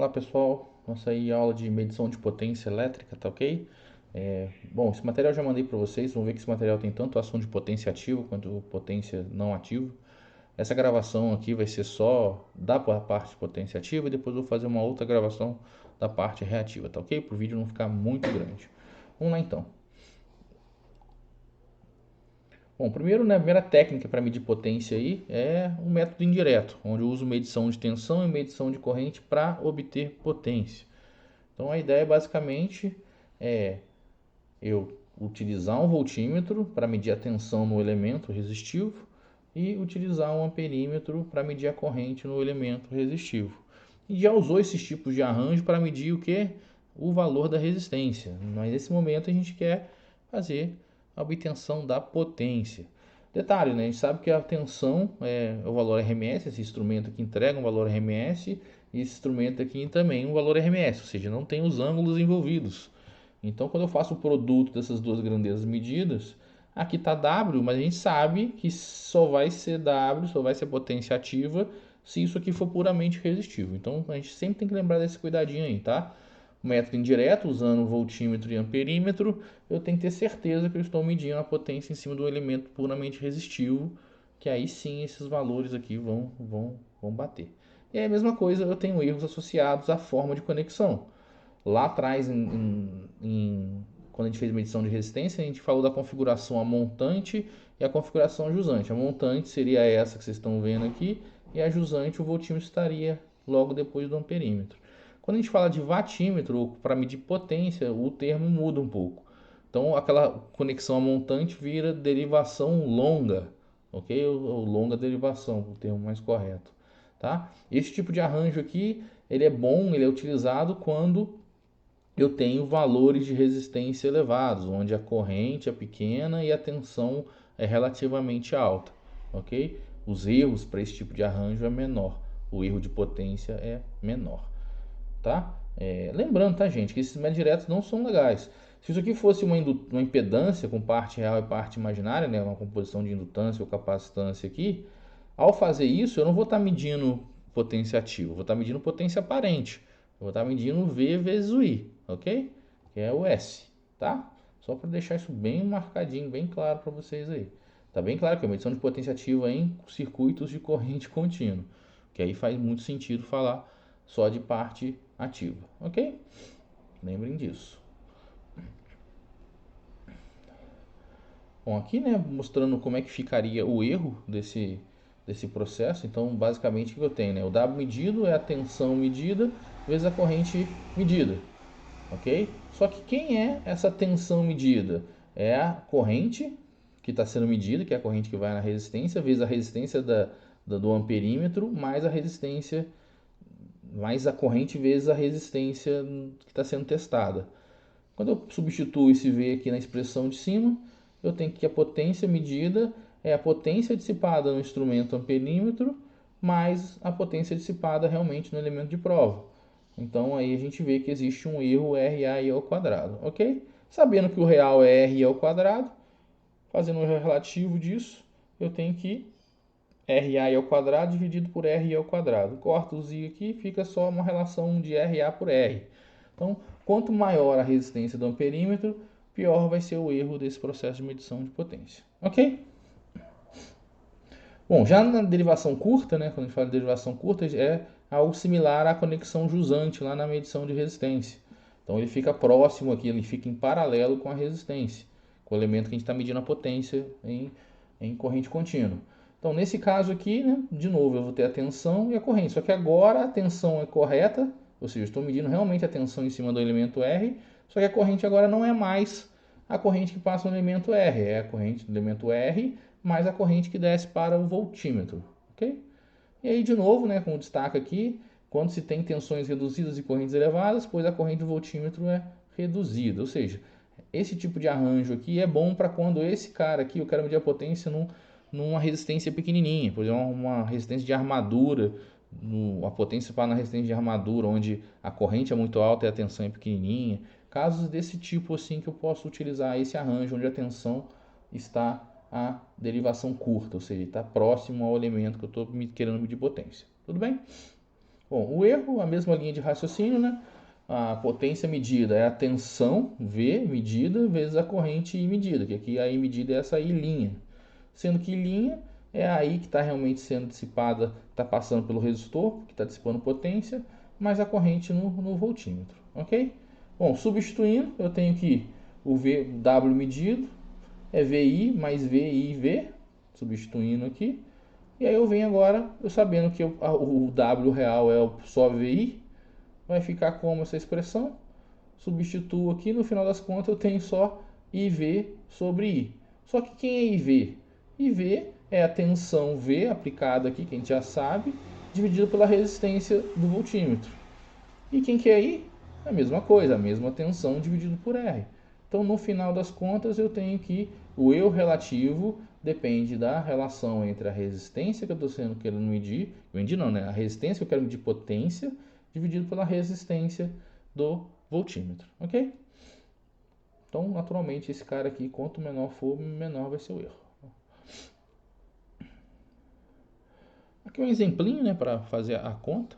Olá pessoal, nossa aí aula de medição de potência elétrica, tá ok? Bom, esse material eu já mandei para vocês, vão ver que esse material tem tanto ação de potência ativa quanto potência não ativa. Essa gravação aqui vai ser só da parte de potência ativa e depois eu vou fazer uma outra gravação da parte reativa, tá ok? Para o vídeo não ficar muito grande. Vamos lá então. Bom, primeiro, né, a primeira técnica para medir potência aí é um método indireto, onde eu uso medição de tensão e medição de corrente para obter potência. Então a ideia basicamente é eu utilizar um voltímetro para medir a tensão no elemento resistivo e utilizar um amperímetro para medir a corrente no elemento resistivo. E já usou esses tipos de arranjo para medir o que? O valor da resistência. Mas nesse momento a gente quer fazer a obtenção da potência. Detalhe, né? A gente sabe que a tensão é o valor RMS, esse instrumento aqui entrega um valor RMS, e esse instrumento aqui também um valor RMS, ou seja, não tem os ângulos envolvidos. Então, quando eu faço o produto dessas duas grandezas medidas, aqui está W, mas a gente sabe que só vai ser W, só vai ser potência ativa, se isso aqui for puramente resistivo. Então, a gente sempre tem que lembrar desse cuidadinho aí, tá? Método indireto, usando voltímetro e amperímetro, eu tenho que ter certeza que eu estou medindo a potência em cima do elemento puramente resistivo, que aí sim esses valores aqui vão bater. E aí a mesma coisa, eu tenho erros associados à forma de conexão. Lá atrás, quando a gente fez medição de resistência, a gente falou da configuração a montante e a configuração a jusante. A montante seria essa que vocês estão vendo aqui, e a jusante o voltímetro estaria logo depois do amperímetro. Quando a gente fala de watímetro, para medir potência, o termo muda um pouco. Então, aquela conexão a montante vira derivação longa, ok? Ou longa derivação, o termo mais correto, tá? Esse tipo de arranjo aqui, ele é bom, ele é utilizado quando eu tenho valores de resistência elevados, onde a corrente é pequena e a tensão é relativamente alta, ok? Os erros para esse tipo de arranjo é menor, o erro de potência é menor, tá? Lembrando, tá, gente, que esses métodos diretos não são legais. Se isso aqui fosse uma impedância com parte real e parte imaginária, né, uma composição de indutância ou capacitância aqui, ao fazer isso, eu não vou estar medindo potência ativa, eu vou estar medindo potência aparente. Eu vou estar medindo V vezes o I, ok? Que é o S, tá? Só para deixar isso bem marcadinho, bem claro para vocês aí. Tá bem claro que é medição de potência ativa em circuitos de corrente contínua, que aí faz muito sentido falar só de parte ativa, ok? Lembrem disso. Bom, aqui, né, mostrando como é que ficaria o erro desse processo. Então, basicamente, o que eu tenho, né? O W medido é a tensão medida vezes a corrente medida, ok? Só que quem é essa tensão medida? É a corrente que está sendo medida, que é a corrente que vai na resistência, vezes a resistência do amperímetro, mais a resistência, mais a corrente vezes a resistência que está sendo testada. Quando eu substituo esse V aqui na expressão de cima, eu tenho que a potência medida é a potência dissipada no instrumento amperímetro mais a potência dissipada realmente no elemento de prova. Então aí a gente vê que existe um erro RAI ao quadrado, ok? Sabendo que o real é R ao quadrado, fazendo o relativo disso, eu tenho que RA ao quadrado dividido por R ao quadrado. Corta o Z aqui, fica só uma relação de RA por R. Então, quanto maior a resistência do amperímetro, pior vai ser o erro desse processo de medição de potência. Ok? Bom, já na derivação curta, né, quando a gente fala de derivação curta, é algo similar à conexão jusante lá na medição de resistência. Então ele fica próximo aqui, ele fica em paralelo com a resistência, com o elemento que a gente está medindo a potência em corrente contínua. Então nesse caso aqui, né, de novo, eu vou ter a tensão e a corrente, só que agora a tensão é correta, ou seja, eu estou medindo realmente a tensão em cima do elemento R, só que a corrente agora não é mais a corrente que passa no elemento R, é a corrente do elemento R mais a corrente que desce para o voltímetro, ok? E aí, de novo, né, como destaca aqui, quando se tem tensões reduzidas e correntes elevadas, pois a corrente do voltímetro é reduzida. Ou seja, esse tipo de arranjo aqui é bom para quando esse cara aqui, eu quero medir a potência numa resistência pequenininha, por exemplo, uma resistência de armadura, a potência para na resistência de armadura, onde a corrente é muito alta e a tensão é pequenininha. Casos desse tipo assim que eu posso utilizar esse arranjo, onde a tensão está a derivação curta, ou seja, está próximo ao elemento que eu estou querendo medir potência. Tudo bem? Bom, o erro, a mesma linha de raciocínio, né? A potência medida é a tensão V medida vezes a corrente I medida, que aqui a I medida é essa I', sendo que I' é a I que está realmente sendo dissipada, está passando pelo resistor, que está dissipando potência, mais a corrente no voltímetro, ok? Bom, substituindo, eu tenho que o W medido é VI mais VIV, substituindo aqui. E aí eu venho agora, eu sabendo que o W real é só VI, vai ficar como essa expressão. Substituo aqui, no final das contas eu tenho só IV sobre I. Só que quem é IV? IV é a tensão V aplicada aqui, que a gente já sabe, dividido pela resistência do voltímetro. E quem que é I? A mesma coisa, a mesma tensão dividido por R. Então, no final das contas, eu tenho que o eu relativo depende da relação entre a resistência que eu estou querendo medir, né? A resistência que eu quero medir potência, dividido pela resistência do voltímetro, ok? Então, naturalmente, esse cara aqui, quanto menor for, menor vai ser o erro. Aqui um exemplinho, né, para fazer a conta.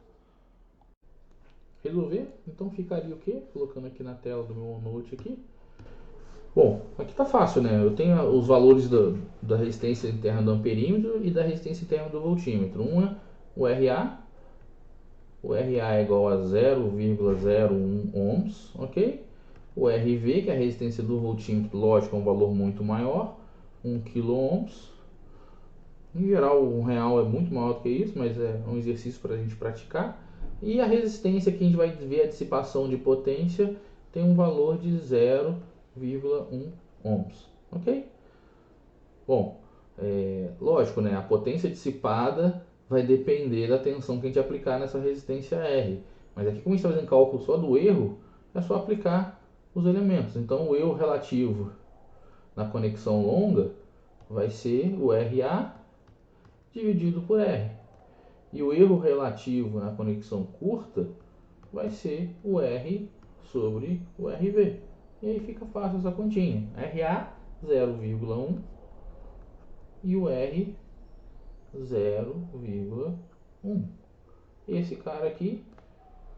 Resolver, então ficaria o quê? Colocando aqui na tela do meu OneNote aqui. Bom, aqui está fácil, né? Eu tenho os valores da resistência interna do amperímetro e da resistência interna do voltímetro. Uma, o RA. O RA é igual a 0,01 ohms, ok? O RV, que é a resistência do voltímetro, lógico, é um valor muito maior, 1 kΩ. Em geral, o real é muito maior do que isso, mas é um exercício para a gente praticar. E a resistência, que a gente vai ver a dissipação de potência, tem um valor de 0,1 ohms, ok? Bom, lógico, né? A potência dissipada vai depender da tensão que a gente aplicar nessa resistência R. Mas aqui, como a gente está fazendo cálculo só do erro, é só aplicar os elementos. Então, o erro relativo na conexão longa vai ser o RA dividido por R. E o erro relativo na conexão curta vai ser o R sobre o RV. E aí fica fácil essa continha. RA 0,1 e o R 0,1. Esse cara aqui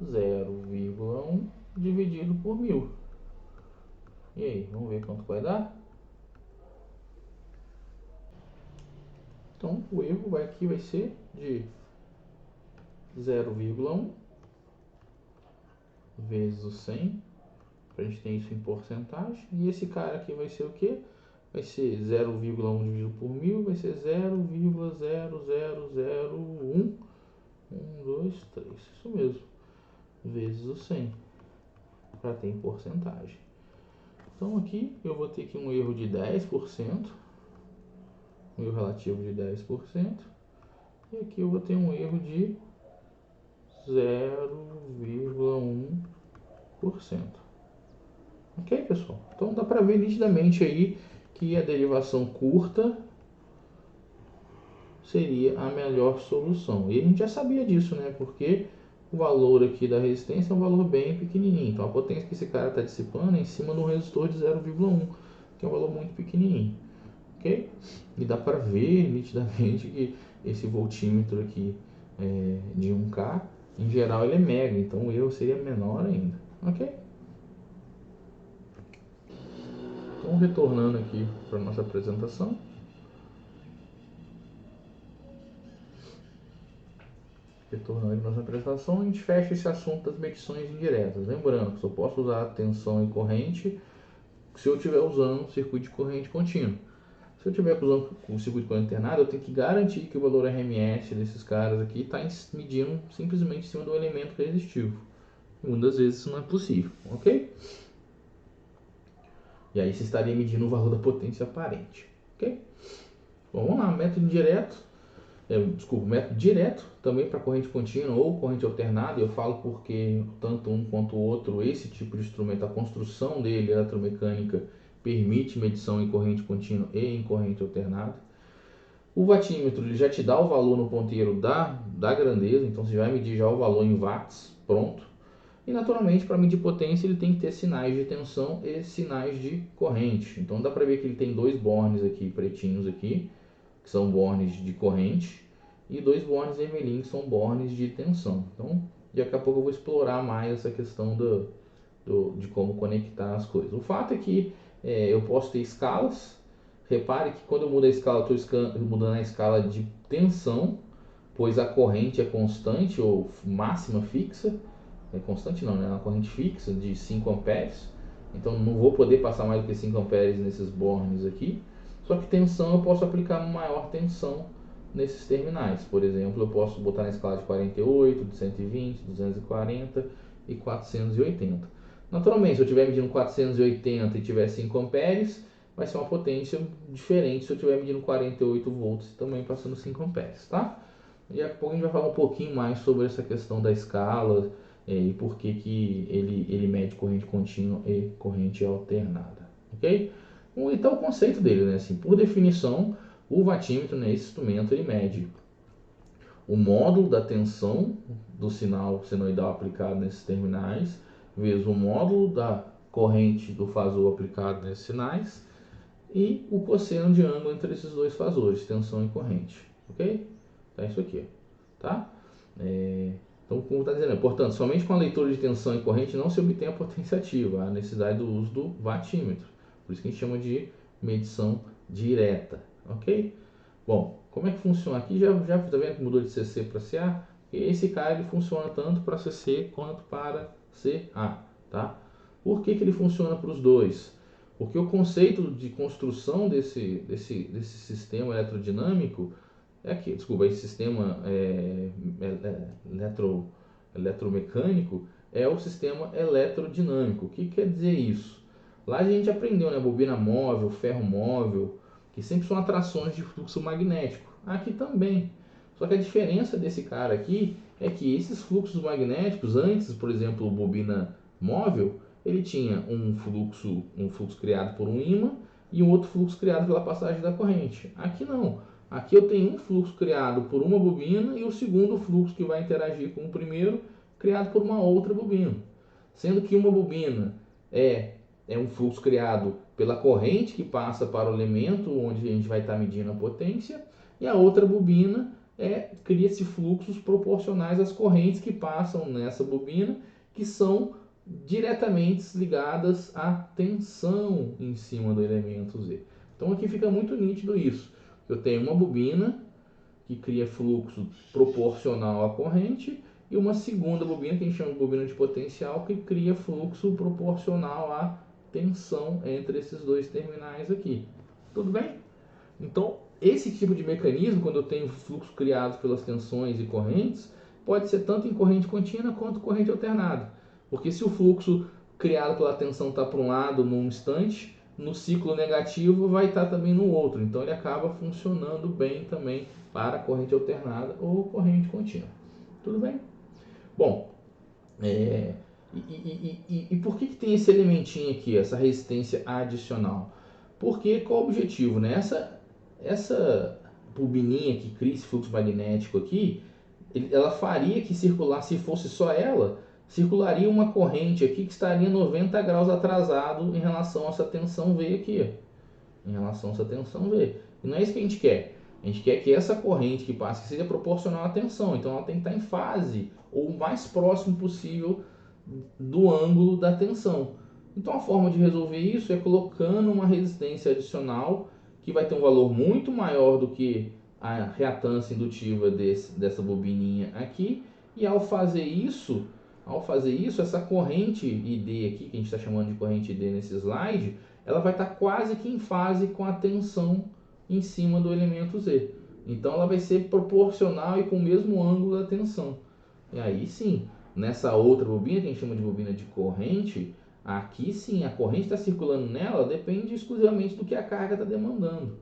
0,1 dividido por 1000. E aí, vamos ver quanto vai dar? Então, o erro aqui vai ser de 0,1 vezes o 100, para a gente ter isso em porcentagem. E esse cara aqui vai ser o quê? Vai ser 0,1 dividido por 1000, vai ser 0,0001. 1, 2, 3, isso mesmo, vezes o 100, para ter em porcentagem. Então aqui eu vou ter aqui um erro de 10%, um erro relativo de 10%, e aqui eu vou ter um erro de 0,1%. Ok, pessoal? Então dá para ver nitidamente aí que a derivação curta seria a melhor solução. E a gente já sabia disso, né? Porque o valor aqui da resistência é um valor bem pequenininho. Então a potência que esse cara está dissipando é em cima de um resistor de 0,1, que é um valor muito pequenininho. Ok? E dá para ver nitidamente que esse voltímetro aqui de 1K, em geral ele é mega, então o erro seria menor ainda. Ok? Então retornando aqui para a nossa apresentação. Retornando à nossa apresentação, a gente fecha esse assunto das medições indiretas. Lembrando que só posso usar tensão e corrente se eu estiver usando circuito de corrente contínua. Se eu estiver usando o circuito de corrente alternada, eu tenho que garantir que o valor RMS desses caras aqui está medindo simplesmente em cima do elemento resistivo. E muitas vezes isso não é possível, ok? E aí você estaria medindo o valor da potência aparente, ok? Bom, vamos lá, método direto. Método direto também para corrente contínua ou corrente alternada. Eu falo porque tanto um quanto o outro, esse tipo de instrumento, a construção dele, eletromecânica, permite medição em corrente contínua e em corrente alternada. O watímetro ele já te dá o valor no ponteiro da grandeza, então você vai medir já o valor em watts, pronto. E naturalmente, para medir potência, ele tem que ter sinais de tensão e sinais de corrente. Então dá para ver que ele tem dois bornes aqui, pretinhos aqui, que são bornes de corrente, e 2 bornes vermelhinhos que são bornes de tensão. Então, daqui a pouco eu vou explorar mais essa questão de como conectar as coisas. O fato é que eu posso ter escalas. Repare que quando eu mudo a escala, eu estou mudando a escala de tensão, pois a corrente é constante ou máxima fixa. É constante não, né? É uma corrente fixa de 5 amperes. Então não vou poder passar mais do que 5 amperes nesses bornes aqui. Só que tensão eu posso aplicar uma maior tensão nesses terminais. Por exemplo, eu posso botar na escala de 48, de 120, 240 e 480. Naturalmente, se eu estiver medindo 480 e tiver 5 amperes, vai ser uma potência diferente se eu estiver medindo 48 volts e também passando 5 amperes, tá? E daqui a pouco a gente vai falar um pouquinho mais sobre essa questão da escala e por que ele mede corrente contínua e corrente alternada, ok? Então o conceito dele, né? Assim, por definição, o watímetro, né, esse instrumento, ele mede o módulo da tensão do sinal senoidal aplicado nesses terminais, vezes o módulo da corrente do fasor aplicado nesses sinais e o cosseno de ângulo entre esses dois fasores, tensão e corrente, ok? Então é isso aqui, tá? Então, como está dizendo, portanto, somente com a leitura de tensão e corrente não se obtém a potência ativa, há necessidade do uso do watímetro, por isso que a gente chama de medição direta, ok? Bom, como é que funciona aqui? Já está vendo que mudou de CC para CA? Esse cara ele funciona tanto para CC quanto para CA, tá? Por que ele funciona para os dois? Porque o conceito de construção desse sistema eletrodinâmico é aqui, desculpa, esse sistema eletromecânico é o sistema eletrodinâmico. O que quer dizer isso? Lá a gente aprendeu, né, bobina móvel, ferro móvel, que sempre são atrações de fluxo magnético. Aqui também. Só que a diferença desse cara aqui é que esses fluxos magnéticos, antes, por exemplo, bobina móvel, ele tinha um fluxo criado por um ímã e um outro fluxo criado pela passagem da corrente. Aqui não. Aqui eu tenho um fluxo criado por uma bobina e o segundo fluxo que vai interagir com o primeiro criado por uma outra bobina. Sendo que uma bobina é um fluxo criado pela corrente que passa para o elemento onde a gente vai estar medindo a potência e a outra bobina cria-se fluxos proporcionais às correntes que passam nessa bobina, que são diretamente ligadas à tensão em cima do elemento Z. Então aqui fica muito nítido isso. Eu tenho uma bobina que cria fluxo proporcional à corrente e uma segunda bobina, que a gente chama de bobina de potencial, que cria fluxo proporcional à tensão entre esses dois terminais aqui. Tudo bem? Então, esse tipo de mecanismo, quando eu tenho fluxo criado pelas tensões e correntes, pode ser tanto em corrente contínua quanto corrente alternada. Porque se o fluxo criado pela tensão está para um lado num instante, no ciclo negativo vai estar também no outro. Então ele acaba funcionando bem também para corrente alternada ou corrente contínua. Tudo bem? Bom, e por que tem esse elementinho aqui, essa resistência adicional? Porque qual o objetivo, né? Essa bobininha que cria esse fluxo magnético aqui, ela faria que circular, se fosse só ela, circularia uma corrente aqui que estaria 90 graus atrasado em relação a essa tensão V aqui. Em relação a essa tensão V. E não é isso que a gente quer. A gente quer que essa corrente que passe seja proporcional à tensão. Então ela tem que estar em fase ou o mais próximo possível do ângulo da tensão. Então a forma de resolver isso é colocando uma resistência adicional que vai ter um valor muito maior do que a reatância indutiva dessa bobininha aqui. E ao fazer isso, essa corrente ID aqui, que a gente está chamando de corrente ID nesse slide, ela vai estar quase que em fase com a tensão em cima do elemento Z. Então ela vai ser proporcional e com o mesmo ângulo da tensão. E aí sim, nessa outra bobina, que a gente chama de bobina de corrente, aqui sim, a corrente está circulando nela, depende exclusivamente do que a carga está demandando.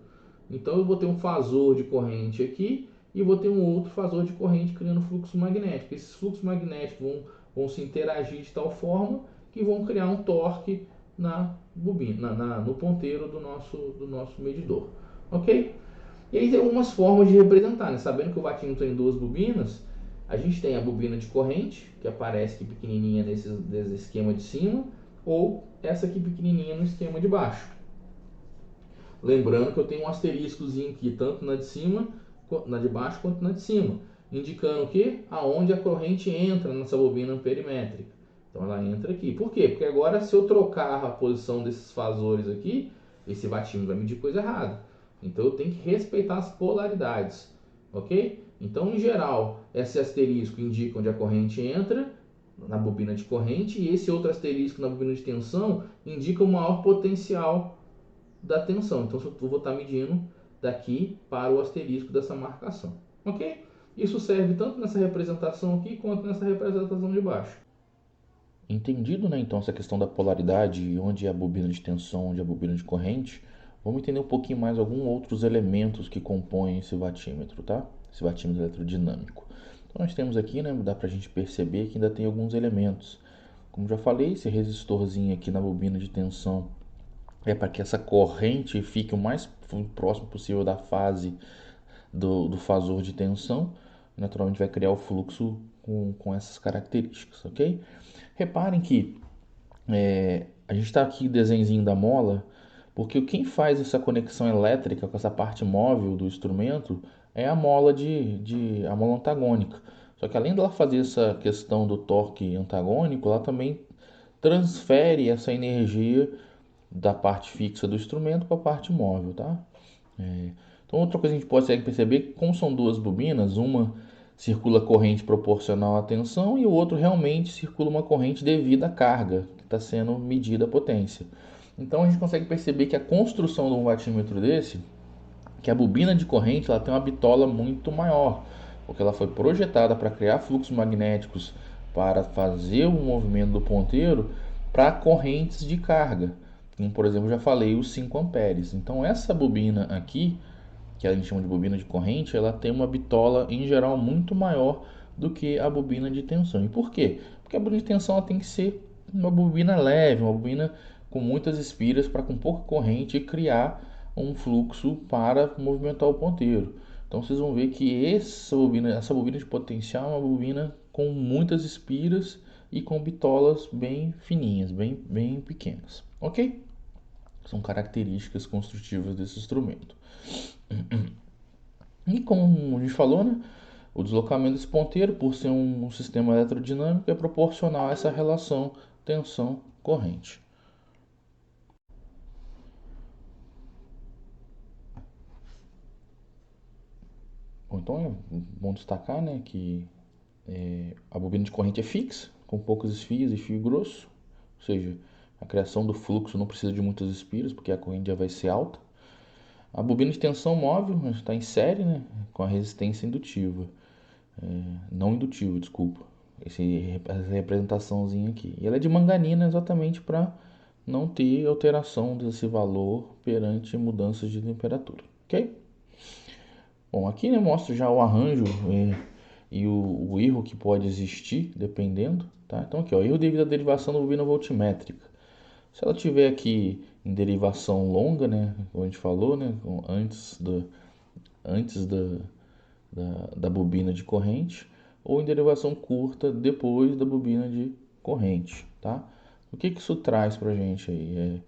Então eu vou ter um fasor de corrente aqui e vou ter um outro fasor de corrente criando fluxo magnético. Esses fluxos magnéticos vão se interagir de tal forma que vão criar um torque na bobina, no ponteiro do nosso medidor. Ok? E aí tem algumas formas de representar, né? Sabendo que o watímetro tem duas bobinas, a gente tem a bobina de corrente, que aparece aqui pequenininha nesse esquema de cima, ou essa aqui pequenininha no esquema de baixo. Lembrando que eu tenho um asteriscozinho aqui, tanto na de cima na de baixo quanto na de cima, indicando que aonde a corrente entra nessa bobina amperimétrica. Então ela entra aqui. Por quê? Porque agora se eu trocar a posição desses fasores aqui, esse watímetro vai medir coisa errada. Então eu tenho que respeitar as polaridades, ok? Então, em geral, esse asterisco indica onde a corrente entra na bobina de corrente e esse outro asterisco na bobina de tensão indica o maior potencial da tensão. Então, eu vou estar medindo daqui para o asterisco dessa marcação, ok? Isso serve tanto nessa representação aqui quanto nessa representação de baixo. Entendido, né, então, essa questão da polaridade, onde é a bobina de tensão, onde é a bobina de corrente, vamos entender um pouquinho mais alguns outros elementos que compõem esse watímetro, tá? Esse watímetro eletrodinâmico. Então, nós temos aqui, né, dá pra gente perceber que ainda tem alguns elementos. Como já falei, esse resistorzinho aqui na bobina de tensão é para que essa corrente fique o mais próximo possível da fase do fasor de tensão. Naturalmente vai criar o fluxo com essas características, ok? Reparem que a gente está aqui desenhozinho da mola, porque quem faz essa conexão elétrica com essa parte móvel do instrumento é a mola a mola antagônica. Só que além dela fazer essa questão do torque antagônico, ela também transfere essa energia da parte fixa do instrumento para a parte móvel, tá? Então outra coisa que a gente pode perceber é que como são duas bobinas, uma circula corrente proporcional à tensão e o outro realmente circula uma corrente devido à carga que está sendo medida a potência. Então a gente consegue perceber que a construção de um watímetro desse, que a bobina de corrente ela tem uma bitola muito maior, porque ela foi projetada para criar fluxos magnéticos para fazer o movimento do ponteiro para correntes de carga. Como, por exemplo, já falei, os 5 amperes. Então essa bobina aqui, que a gente chama de bobina de corrente, ela tem uma bitola em geral muito maior do que a bobina de tensão. E por quê? Porque a bobina de tensão ela tem que ser uma bobina leve, uma bobina com muitas espiras para com pouca corrente criar um fluxo para movimentar o ponteiro. Então vocês vão ver que essa bobina de potencial é uma bobina com muitas espiras e com bitolas bem fininhas, bem pequenas, ok? São características construtivas desse instrumento. E como a gente falou, né, o deslocamento desse ponteiro, por ser um sistema eletrodinâmico, é proporcional a essa relação tensão-corrente. Bom, então é bom destacar, né, que a bobina de corrente é fixa, com poucas esfias e fio grosso, ou seja, a criação do fluxo não precisa de muitas espiras, porque a corrente já vai ser alta. A bobina de tensão móvel está em série, né, com a resistência indutiva. Não indutiva, desculpa. Essa representaçãozinha aqui. E ela é de manganina exatamente para não ter alteração desse valor perante mudanças de temperatura, ok? Bom, aqui né, mostra já o arranjo e o erro que pode existir, dependendo, tá? Então aqui, ó, erro devido à derivação da bobina voltmétrica. Se ela tiver aqui em derivação longa, né, como a gente falou, né, antes da bobina de corrente, ou em derivação curta depois da bobina de corrente, tá? O que isso traz para a gente aí?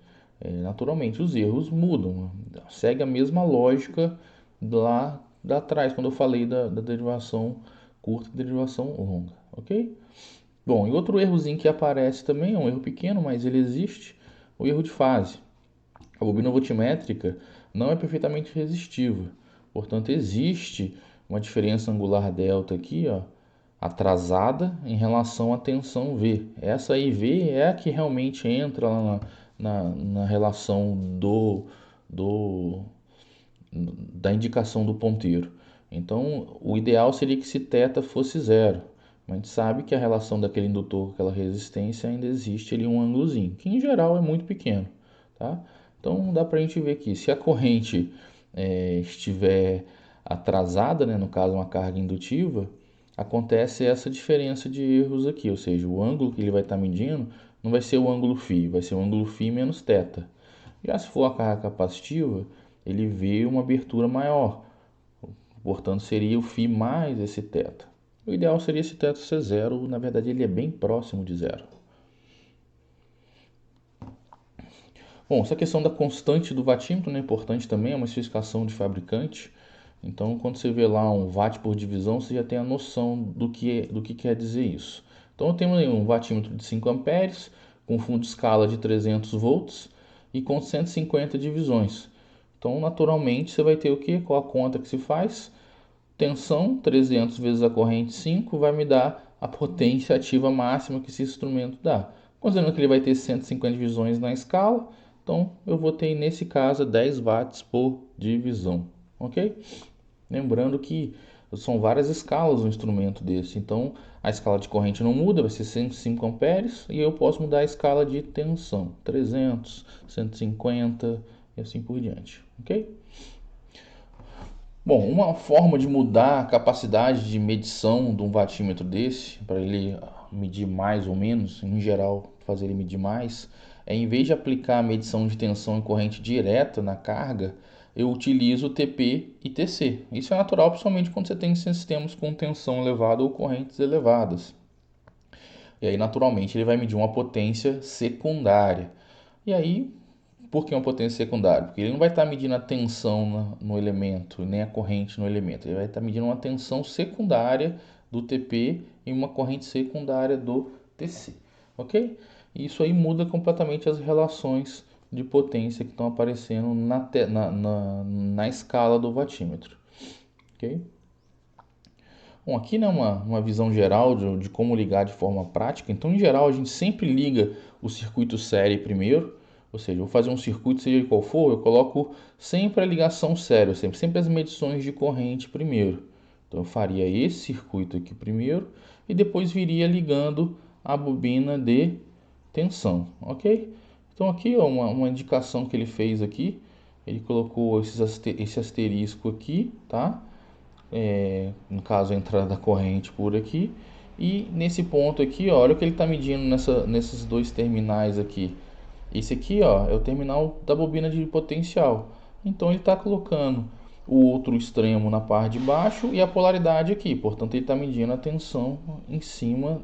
Naturalmente, os erros mudam, segue a mesma lógica lá atrás, quando eu falei da derivação curta e derivação longa, ok? Bom, e outro errozinho que aparece também, é um erro pequeno, mas ele existe, o erro de fase. A bobina voltmétrica não é perfeitamente resistiva, portanto existe uma diferença angular delta aqui, ó, atrasada em relação à tensão V. Essa IV é a que realmente entra lá na relação do, da indicação do ponteiro. Então, o ideal seria que esse θ fosse zero. Mas a gente sabe que a relação daquele indutor com aquela resistência ainda existe ali um ângulozinho, que em geral é muito pequeno, tá? Então, dá para a gente ver que se a corrente estiver atrasada, né, no caso uma carga indutiva, acontece essa diferença de erros aqui, ou seja, o ângulo que ele vai estar medindo não vai ser o ângulo φ, vai ser o ângulo φ menos θ. Já se for a carga capacitiva, ele vê uma abertura maior, portanto seria o φ mais esse θ. O ideal seria esse θ ser zero, na verdade ele é bem próximo de zero. Bom, essa questão da constante do watímetro é importante também, é uma especificação de fabricante. Então, quando você vê lá um watt por divisão, você já tem a noção do que quer dizer isso. Então, eu tenho um wattímetro de 5 amperes, com fundo de escala de 300 volts e com 150 divisões. Então, naturalmente, você vai ter o quê? Qual a conta que se faz? Tensão, 300 vezes a corrente 5, vai me dar a potência ativa máxima que esse instrumento dá. Considerando que ele vai ter 150 divisões na escala, então eu vou ter nesse caso 10 watts por divisão, ok? Lembrando que são várias escalas um instrumento desse, então a escala de corrente não muda, vai ser 105 amperes, e eu posso mudar a escala de tensão, 300, 150 e assim por diante, ok? Bom, uma forma de mudar a capacidade de medição de um wattímetro desse, para ele medir mais ou menos, em geral fazer ele medir mais, é em vez de aplicar a medição de tensão e corrente direta na carga, eu utilizo TP e TC. Isso é natural, principalmente quando você tem sistemas com tensão elevada ou correntes elevadas. E aí, naturalmente, ele vai medir uma potência secundária. E aí, por que uma potência secundária? Porque ele não vai estar medindo a tensão no elemento, nem a corrente no elemento. Ele vai estar medindo uma tensão secundária do TP e uma corrente secundária do TC. Ok? E isso aí muda completamente as relações de potência que estão aparecendo na escala do wattímetro. Ok? Bom, aqui né, uma visão geral de como ligar de forma prática. Então, em geral, a gente sempre liga o circuito série primeiro. Ou seja, eu vou fazer um circuito, seja ele qual for, eu coloco sempre a ligação séria, sempre as medições de corrente primeiro. Então, eu faria esse circuito aqui primeiro e depois viria ligando a bobina de tensão, ok? Então, aqui ó, uma indicação que ele fez aqui, ele colocou esse asterisco aqui, tá? No caso, a entrada da corrente por aqui. E nesse ponto aqui, ó, olha o que ele está medindo nesses dois terminais aqui. Esse aqui, ó, é o terminal da bobina de potencial. Então ele está colocando o outro extremo na parte de baixo e a polaridade aqui. Portanto, ele está medindo a tensão em cima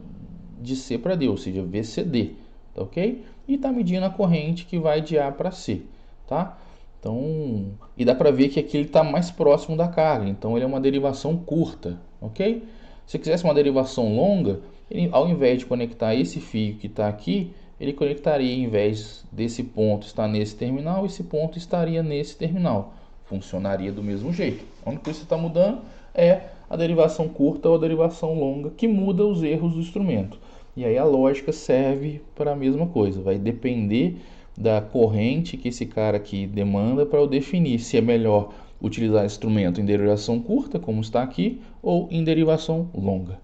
de C para D, ou seja, VCD, tá ok? E está medindo a corrente que vai de A para C, tá? Então, e dá para ver que aqui ele está mais próximo da carga. Então, ele é uma derivação curta, ok? Se quisesse uma derivação longa, ele, ao invés de conectar esse fio que está aqui, ele conectaria, em vez desse ponto estar nesse terminal, esse ponto estaria nesse terminal. Funcionaria do mesmo jeito. A única coisa que você está mudando é a derivação curta ou a derivação longa, que muda os erros do instrumento. E aí a lógica serve para a mesma coisa. Vai depender da corrente que esse cara aqui demanda para eu definir se é melhor utilizar instrumento em derivação curta, como está aqui, ou em derivação longa.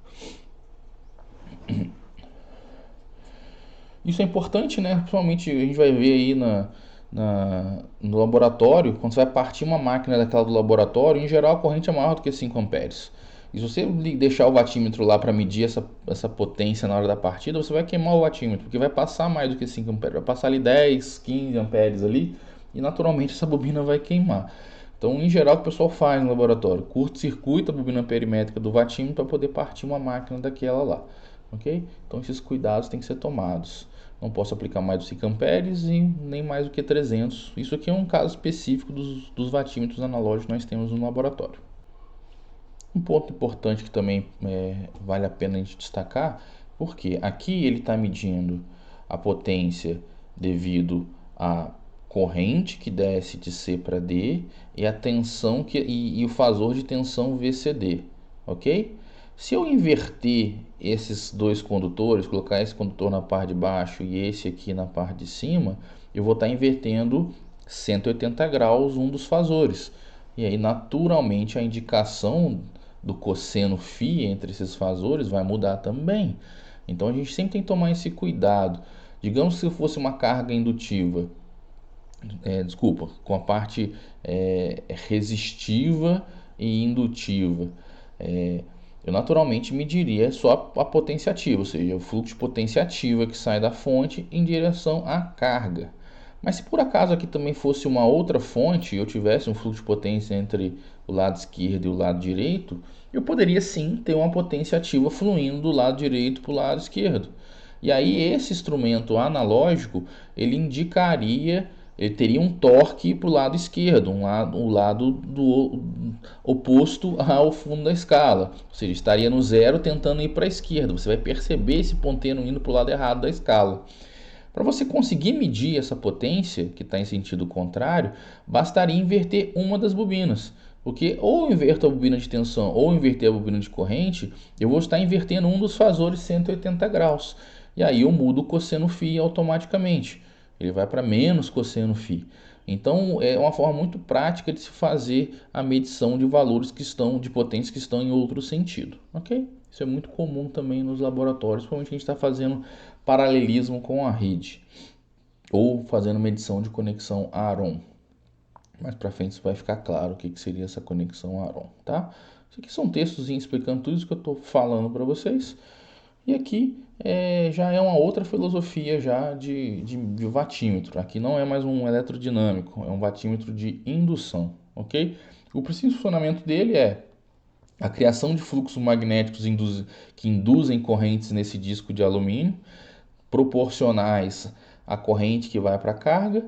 Isso é importante, né? Principalmente a gente vai ver aí no laboratório, quando você vai partir uma máquina daquela do laboratório, em geral a corrente é maior do que 5 amperes. E se você deixar o wattímetro lá para medir essa potência na hora da partida, você vai queimar o wattímetro, porque vai passar mais do que 5 amperes, vai passar ali 10, 15 amperes ali, e naturalmente essa bobina vai queimar. Então, em geral, o que o pessoal faz no laboratório? Curto-circuita a bobina perimétrica do wattímetro para poder partir uma máquina daquela lá. Ok? Então, esses cuidados têm que ser tomados. Não posso aplicar mais do 5 amperes e nem mais do que 300. Isso aqui é um caso específico dos wattímetros analógicos que nós temos no laboratório. Um ponto importante que também vale a pena a gente destacar, porque aqui ele está medindo a potência devido à corrente que desce de C para D e a tensão e o fasor de tensão VCD, ok? Se eu inverter esses dois condutores, colocar esse condutor na parte de baixo e esse aqui na parte de cima, eu vou estar invertendo 180 graus um dos fasores. E aí, naturalmente, a indicação do cosseno φ entre esses fasores vai mudar também. Então, a gente sempre tem que tomar esse cuidado. Digamos que se fosse uma carga indutiva, com a parte resistiva e indutiva, eu naturalmente mediria só a potência ativa, ou seja, o fluxo de potência ativa que sai da fonte em direção à carga. Mas se por acaso aqui também fosse uma outra fonte e eu tivesse um fluxo de potência entre o lado esquerdo e o lado direito, eu poderia sim ter uma potência ativa fluindo do lado direito para o lado esquerdo. E aí esse instrumento analógico, ele indicaria ele teria um torque para o lado esquerdo, o lado oposto ao fundo da escala. Ou seja, estaria no zero tentando ir para a esquerda. Você vai perceber esse ponteiro indo para o lado errado da escala. Para você conseguir medir essa potência, que está em sentido contrário, bastaria inverter uma das bobinas. Porque ou eu inverto a bobina de tensão ou inverter a bobina de corrente, eu vou estar invertendo um dos fasores 180 graus. E aí eu mudo o cosseno φ automaticamente. Ele vai para menos cosseno φ. Então é uma forma muito prática de se fazer a medição de valores de potências que estão em outro sentido, ok? Isso é muito comum também nos laboratórios, principalmente a gente está fazendo paralelismo com a rede ou fazendo medição de conexão Aaron. Mais para frente isso vai ficar claro o que seria essa conexão Aaron, tá? Isso aqui são textos explicando tudo isso que eu estou falando para vocês. E aqui já é uma outra filosofia já de vatímetro. Aqui não é mais um eletrodinâmico, é um vatímetro de indução, ok? O princípio de funcionamento dele é a criação de fluxos magnéticos que induzem correntes nesse disco de alumínio, proporcionais à corrente que vai para a carga,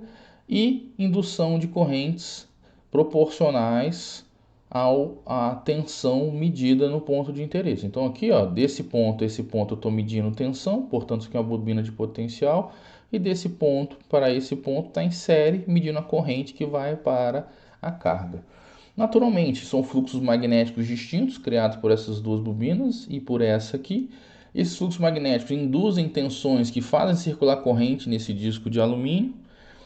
e indução de correntes proporcionais à tensão medida no ponto de interesse. Então aqui, ó, desse ponto a esse ponto eu estou medindo tensão, portanto isso aqui é uma bobina de potencial, e desse ponto para esse ponto está em série medindo a corrente que vai para a carga. Naturalmente, são fluxos magnéticos distintos criados por essas duas bobinas e por essa aqui. Esses fluxos magnéticos induzem tensões que fazem circular corrente nesse disco de alumínio.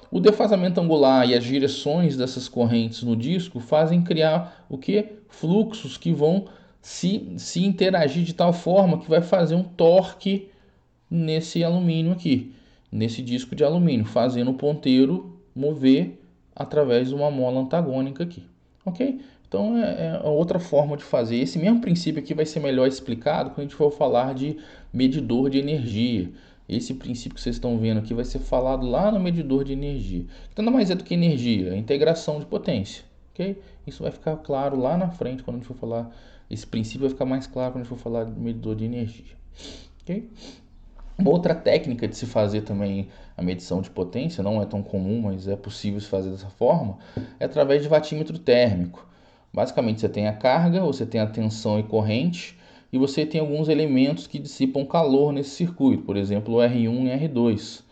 O defasamento angular e as direções dessas correntes no disco fazem criar o que? Fluxos que vão se interagir de tal forma que vai fazer um torque nesse alumínio aqui, nesse disco de alumínio, fazendo o ponteiro mover através de uma mola antagônica aqui. Ok? Então é outra forma de fazer. Esse mesmo princípio aqui vai ser melhor explicado quando a gente for falar de medidor de energia. Esse princípio que vocês estão vendo aqui vai ser falado lá no medidor de energia. Então nada mais é do que energia, a integração de potência. Ok? Isso vai ficar claro lá na frente quando a gente for falar. Esse princípio vai ficar mais claro quando a gente for falar de medidor de energia. Ok? Uma outra técnica de se fazer também a medição de potência, não é tão comum, mas é possível se fazer dessa forma, é através de vatímetro térmico. Basicamente você tem a carga, você tem a tensão e corrente, e você tem alguns elementos que dissipam calor nesse circuito, por exemplo o R1 e R2.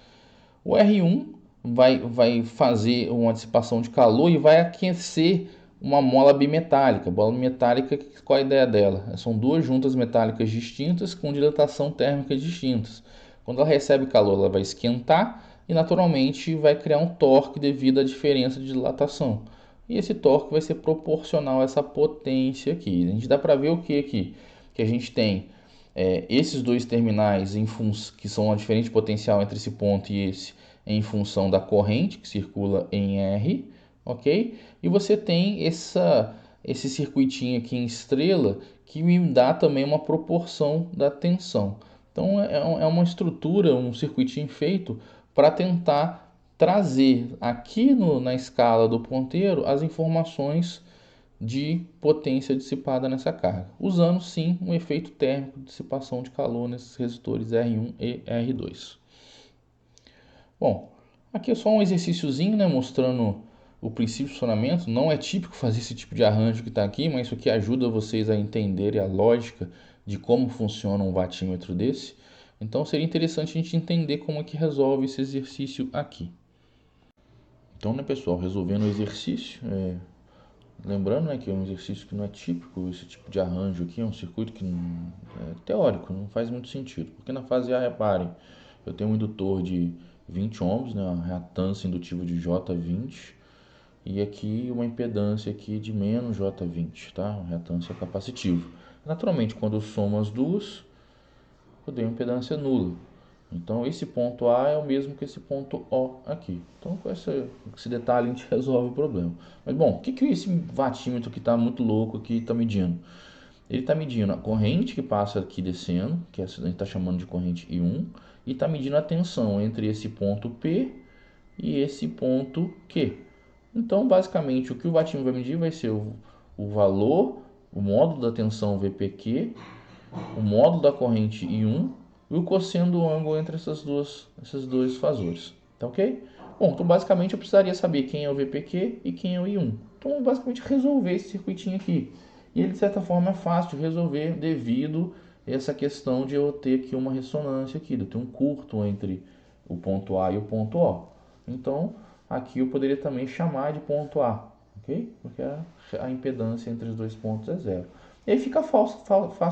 O R1 vai fazer uma dissipação de calor e vai aquecer uma mola bimetálica. Mola bimetálica, qual a ideia dela? São duas juntas metálicas distintas com dilatação térmica distintas. Quando ela recebe calor, ela vai esquentar e naturalmente vai criar um torque devido à diferença de dilatação. E esse torque vai ser proporcional a essa potência aqui. A gente dá para ver o que aqui? Que a gente tem esses dois terminais que são a diferença de potencial entre esse ponto e esse em função da corrente que circula em R, ok? E você tem esse circuitinho aqui em estrela que me dá também uma proporção da tensão. Então é uma estrutura, um circuitinho feito para tentar trazer aqui na escala do ponteiro as informações de potência dissipada nessa carga, usando sim um efeito térmico de dissipação de calor nesses resistores R1 e R2. Bom, aqui é só um exercíciozinho, né, mostrando o princípio de funcionamento. Não é típico fazer esse tipo de arranjo que está aqui, mas isso aqui ajuda vocês a entenderem a lógica de como funciona um vatímetro desse. Então seria interessante a gente entender como é que resolve esse exercício aqui. Então, né, pessoal, resolvendo o exercício, lembrando, né, que é um exercício que não é típico, esse tipo de arranjo aqui é um circuito que é teórico, não faz muito sentido. Porque na fase A, reparem, eu tenho um indutor de 20 ohms, né, uma reatância indutiva de J20, e aqui uma impedância aqui de menos J20, tá? Uma reatância capacitiva. Naturalmente, quando eu somo as duas, eu tenho uma impedância nula. Então esse ponto A é o mesmo que esse ponto O aqui. Então com esse detalhe a gente resolve o problema. Mas bom, o que esse vatímetro que está muito louco aqui está medindo? Ele está medindo a corrente que passa aqui descendo, que a gente está chamando de corrente I1, e está medindo a tensão entre esse ponto P e esse ponto Q. Então basicamente o que o vatímetro vai medir vai ser o valor, o módulo da tensão VPQ, o módulo da corrente I1 e o cosseno do ângulo entre esses dois fasores. Tá ok? Bom, então basicamente eu precisaria saber quem é o VPQ e quem é o I1. Então, basicamente, resolver esse circuitinho aqui. E ele, de certa forma, é fácil de resolver devido a essa questão de eu ter aqui uma ressonância aqui, de eu ter um curto entre o ponto A e o ponto O. Então, aqui eu poderia também chamar de ponto A, ok? Porque a impedância entre os dois pontos é zero. E aí fica fácil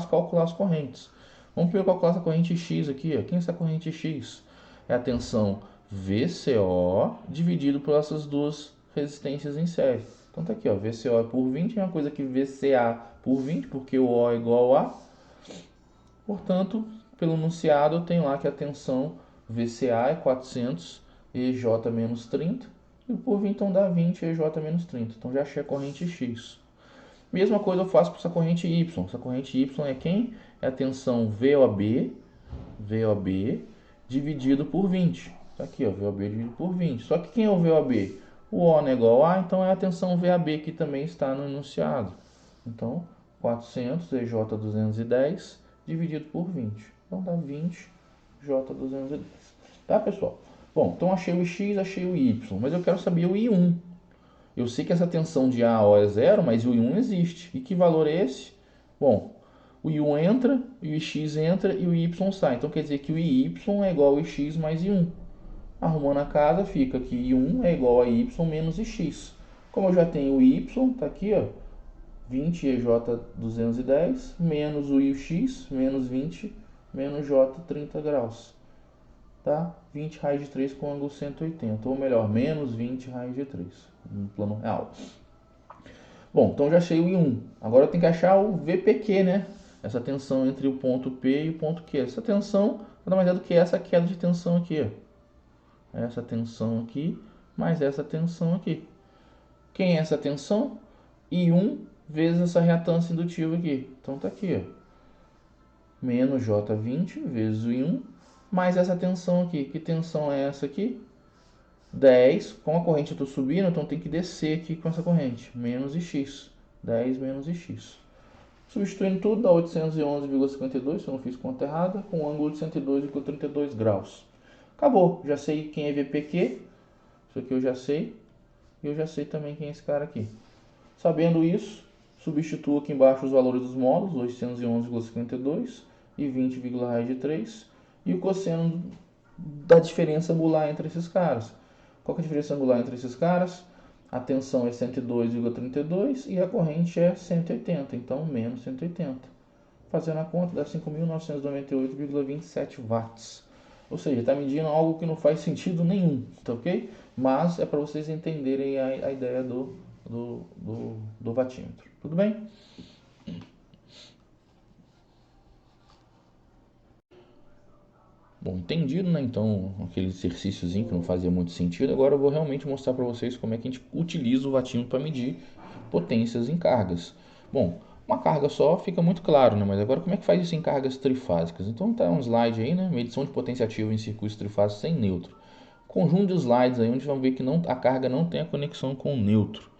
calcular as correntes. Vamos primeiro calcular essa corrente X aqui. Ó. Quem é essa corrente X? É a tensão VCO dividido por essas duas resistências em série. Então tá aqui, ó, VCO é por 20, é uma coisa que VCA por 20, porque o O é igual a. Portanto, pelo enunciado eu tenho lá que a tensão VCA é 400 EJ menos 30, e por 20 então dá 20 EJ menos 30. Então já achei a corrente X. Mesma coisa eu faço para essa corrente Y. Essa corrente Y é quem? É a tensão VOB dividido por 20. Tá aqui, ó, VOB dividido por 20. Só que quem é o VOB? O O não é igual a, então é a tensão VAB que também está no enunciado. Então, 400 EJ210 dividido por 20. Então dá 20 J210. Tá, pessoal? Bom, então achei o X, achei o Y, mas eu quero saber o I1. Eu sei que essa tensão de A a O é zero, mas o I1 existe. E que valor é esse? Bom, o I1 entra, o IX entra e o Y sai. Então quer dizer que o IY é igual ao IX mais I1. Arrumando a casa, fica que I1 é igual a Y menos IX. Como eu já tenho o Y, tá aqui, ó, 20 EJ210 menos o IX, menos 20, menos J 30 graus. Tá? 20 raiz de 3 com ângulo 180, ou melhor, menos 20 raiz de 3, no plano real. Bom, então já achei o I1. Agora eu tenho que achar o VPQ, né? Essa tensão entre o ponto P e o ponto Q. Essa tensão nada mais é do que essa queda de tensão aqui, ó. Essa tensão aqui, mais essa tensão aqui. Quem é essa tensão? I1 vezes essa reatância indutiva aqui. Então tá aqui, ó. Menos J20 vezes o I1, mais essa tensão aqui. Que tensão é essa aqui? 10. Com a corrente eu estou subindo, então tem que descer aqui com essa corrente. Menos Ix. 10 menos Ix. Substituindo tudo, dá 811,52, se eu não fiz conta errada, com um ângulo de 102,32 graus. Acabou. Já sei quem é VPQ. Isso aqui eu já sei. E eu já sei também quem é esse cara aqui. Sabendo isso, substituo aqui embaixo os valores dos módulos, 811,52 e 20,3. E o cosseno da diferença angular entre esses caras. Qual que é a diferença angular entre esses caras? A tensão é 102,32 e a corrente é 180, então menos 180. Fazendo a conta dá 5.998,27 watts. Ou seja, está medindo algo que não faz sentido nenhum, tá ok? Mas é para vocês entenderem a ideia do watímetro. Tudo bem? Bom, entendido, né? Então, aquele exercíciozinho que não fazia muito sentido. Agora eu vou realmente mostrar para vocês como é que a gente utiliza o watímetro para medir potências em cargas. Bom, uma carga só fica muito claro, né? Mas agora como é que faz isso em cargas trifásicas? Então tá um slide aí, né? Medição de potência ativa em circuitos trifásicos sem neutro. Conjunto de slides aí onde vão ver que a carga não tem a conexão com o neutro.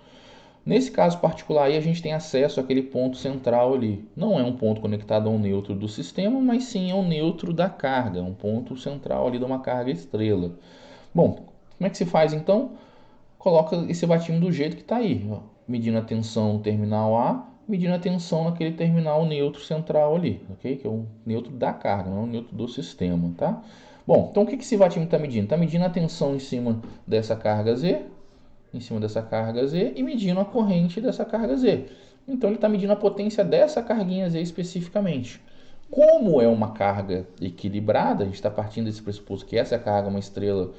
Nesse caso particular aí, a gente tem acesso àquele ponto central ali. Não é um ponto conectado ao neutro do sistema, mas sim ao neutro da carga, um ponto central ali de uma carga estrela. Bom, como é que se faz então? Coloca esse watímetro do jeito que está aí, ó, medindo a tensão no terminal A, medindo a tensão naquele terminal neutro central ali, ok? Que é o neutro da carga, não é o neutro do sistema, tá? Bom, então o que esse watímetro está medindo? Está medindo a tensão em cima dessa carga Z, e medindo a corrente dessa carga Z. Então ele está medindo a potência dessa carguinha Z especificamente. Como é uma carga equilibrada, a gente está partindo desse pressuposto que essa carga é uma estrela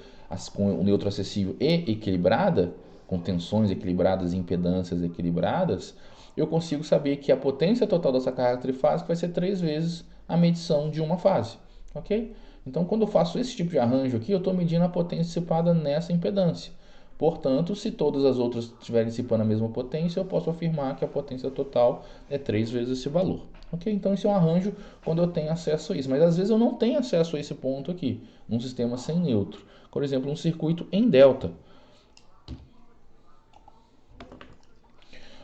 com o neutro acessível e equilibrada, com tensões equilibradas e impedâncias equilibradas, eu consigo saber que a potência total dessa carga trifásica vai ser 3 vezes a medição de uma fase. Ok? Então, quando eu faço esse tipo de arranjo aqui, eu estou medindo a potência dissipada nessa impedância. Portanto, se todas as outras estiverem dissipando a mesma potência, eu posso afirmar que a potência total é 3 vezes esse valor. Ok? Então, isso é um arranjo quando eu tenho acesso a isso. Mas, às vezes, eu não tenho acesso a esse ponto aqui, num sistema sem neutro. Por exemplo, um circuito em delta.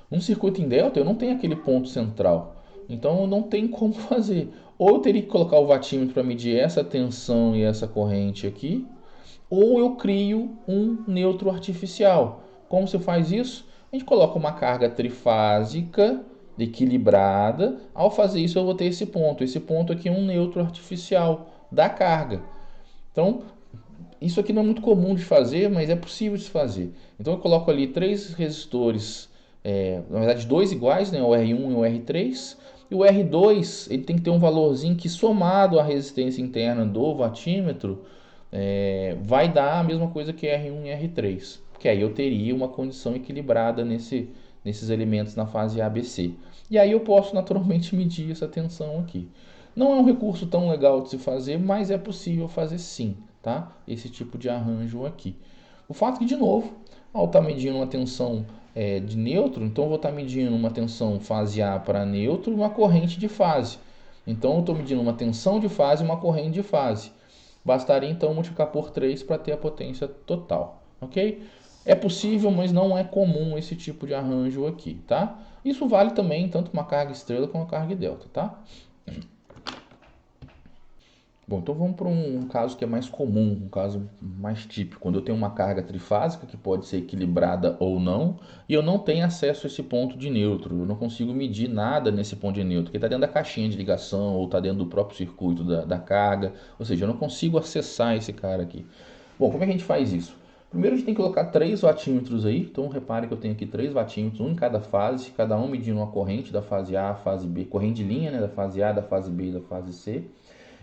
Num circuito em delta, eu não tenho aquele ponto central. Então, não tem como fazer. Ou eu teria que colocar o watímetro para medir essa tensão e essa corrente aqui, ou eu crio um neutro artificial. Como se faz isso? A gente coloca uma carga trifásica equilibrada. Ao fazer isso, eu vou ter esse ponto. Esse ponto aqui é um neutro artificial da carga. Então, isso aqui não é muito comum de fazer, mas é possível de se fazer. Então, eu coloco ali 3 resistores, na verdade 2 iguais, né? O R1 e o R3. E o R2 ele tem que ter um valorzinho que, somado à resistência interna do watímetro, vai dar a mesma coisa que R1 e R3. Porque aí eu teria uma condição equilibrada nesses elementos na fase ABC. E aí eu posso naturalmente medir essa tensão aqui. Não é um recurso tão legal de se fazer, mas é possível fazer sim, tá? Esse tipo de arranjo aqui. O fato que, de novo, ao estar medindo uma tensão de neutro, então eu vou estar medindo uma tensão fase A para neutro e uma corrente de fase. Então eu estou medindo uma tensão de fase e uma corrente de fase. Bastaria então multiplicar por 3 para ter a potência total, ok? É possível, mas não é comum esse tipo de arranjo aqui, tá? Isso vale também tanto uma carga estrela como uma carga delta, tá? Bom, então vamos para um caso que é mais comum, um caso mais típico, quando eu tenho uma carga trifásica que pode ser equilibrada ou não, e eu não tenho acesso a esse ponto de neutro, eu não consigo medir nada nesse ponto de neutro, que está dentro da caixinha de ligação ou está dentro do próprio circuito da carga, ou seja, eu não consigo acessar esse cara aqui. Bom, como é que a gente faz isso? Primeiro a gente tem que colocar 3 watímetros aí, então repare que eu tenho aqui 3 watímetros, um em cada fase, cada um medindo uma corrente da fase A, fase B, corrente de linha, né, da fase A, da fase B e da fase C,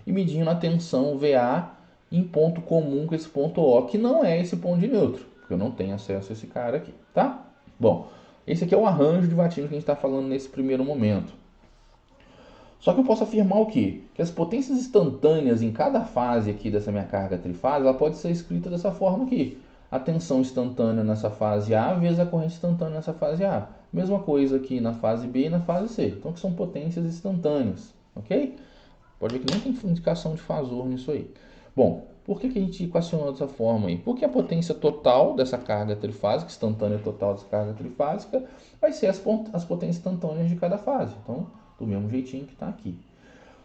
e medindo a tensão VA em ponto comum com esse ponto O, que não é esse ponto de neutro, porque eu não tenho acesso a esse cara aqui, tá? Bom, esse aqui é o arranjo de watímetro que a gente está falando nesse primeiro momento. Só que eu posso afirmar o quê? Que as potências instantâneas em cada fase aqui dessa minha carga trifásica, ela pode ser escrita dessa forma aqui. A tensão instantânea nessa fase A vezes a corrente instantânea nessa fase A. Mesma coisa aqui na fase B e na fase C. Então, que são potências instantâneas, ok? Pode ver que nem tem indicação de fasor nisso aí. Bom, por que a gente equacionou dessa forma aí? Porque a potência total dessa carga trifásica, instantânea total dessa carga trifásica, vai ser as potências instantâneas de cada fase. Então, do mesmo jeitinho que está aqui.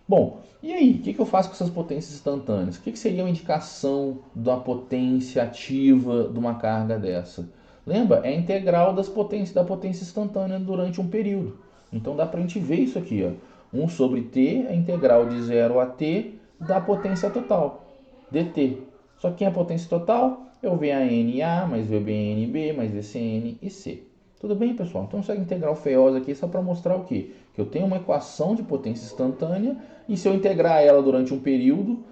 Bom, e aí? O que eu faço com essas potências instantâneas? O que seria uma indicação da potência ativa de uma carga dessa? Lembra? É a integral da potência instantânea durante um período. Então dá para a gente ver isso aqui, ó. 1 sobre t é a integral de 0 a t da potência total, dt. Só que quem é a potência total? É o VANA mais VBNB mais VCN e C. Tudo bem, pessoal? Então essa integral feiosa aqui é só para mostrar o quê? Que eu tenho uma equação de potência instantânea e se eu integrar ela durante um período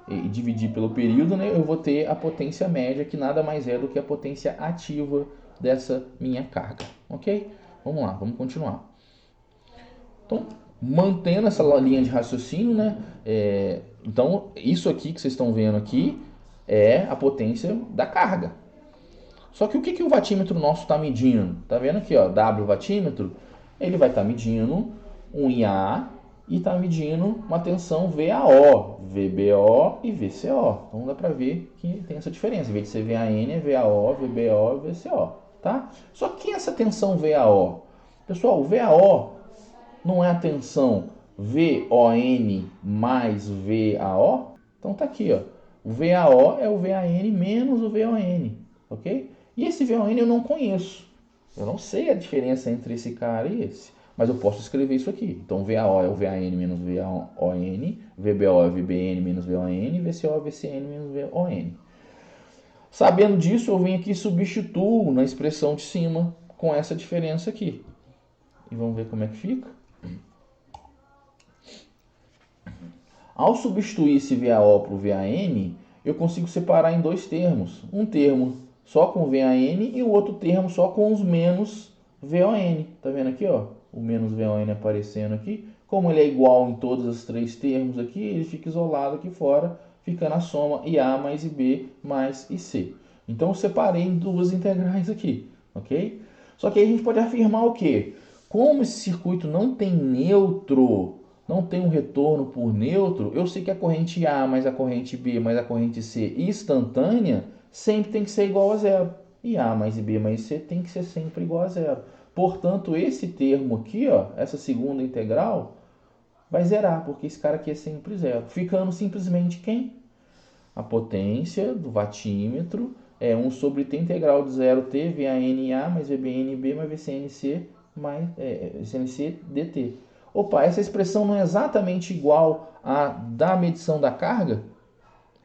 e dividir pelo período, né, eu vou ter a potência média, que nada mais é do que a potência ativa dessa minha carga, ok? Vamos lá, vamos continuar. Então, mantendo essa linha de raciocínio, né? Então, isso aqui que vocês estão vendo aqui é a potência da carga. Só que o que o watímetro nosso está medindo? Tá vendo aqui, ó, W watímetro? Ele vai estar medindo um IA e está medindo uma tensão VAO, VBO e VCO. Então dá para ver que tem essa diferença. Em vez de ser VAN, é VAO, VBO e VCO, tá? Só que essa tensão VAO? Pessoal, o VAO não é a tensão VON mais VAO? Então tá aqui, ó. O VAO é o VAN menos o VON, ok? E esse VON eu não conheço. Eu não sei a diferença entre esse cara e esse. Mas eu posso escrever isso aqui. Então VAO é o VAN menos VON, VBO é o VBN menos VON, VCO é o VCN menos VON. Sabendo disso, eu venho aqui e substituo na expressão de cima com essa diferença aqui. E vamos ver como é que fica. Ao substituir esse VAO para o VAN, eu consigo separar em 2 termos. Um termo só com VAN e o outro termo só com os menos VON. Tá vendo aqui, ó? O menos VON aparecendo aqui. Como ele é igual em todos os 3 termos aqui, ele fica isolado aqui fora, ficando a soma IA mais IB mais IC. Então eu separei em 2 integrais aqui, ok? Só que aí a gente pode afirmar o quê? Como esse circuito não tem neutro, não tem um retorno por neutro, eu sei que a corrente A mais a corrente B mais a corrente C instantânea sempre tem que ser igual a zero. E A mais B mais C tem que ser sempre igual a zero. Portanto, esse termo aqui, ó, essa segunda integral, vai zerar, porque esse cara aqui é sempre zero. Ficando simplesmente quem? a potência do vatímetro é 1 sobre t integral de 0t VANA mais VBNB mais VCNC mais CNC dt. Opa, essa expressão não é exatamente igual à da medição da carga?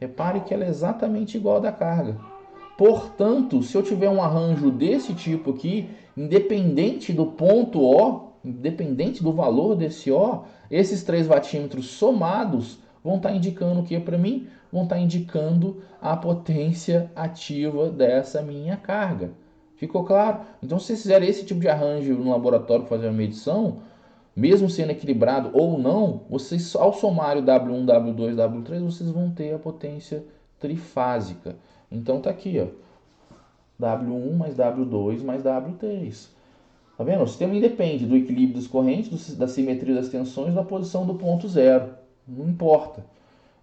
Repare que ela é exatamente igual à da carga. Portanto, se eu tiver um arranjo desse tipo aqui, independente do ponto O, independente do valor desse O, esses 3 vatímetros somados vão estar indicando o que para mim? Vão estar indicando a potência ativa dessa minha carga. Ficou claro? Então, se vocês fizerem esse tipo de arranjo no laboratório para fazer a medição, mesmo sendo equilibrado ou não, vocês, ao somar o W1, W2, W3, vocês vão ter a potência trifásica. Então tá aqui, ó, W1 mais W2 mais W3. Tá vendo? O sistema independe do equilíbrio das correntes, da simetria das tensões, da posição do ponto zero. Não importa.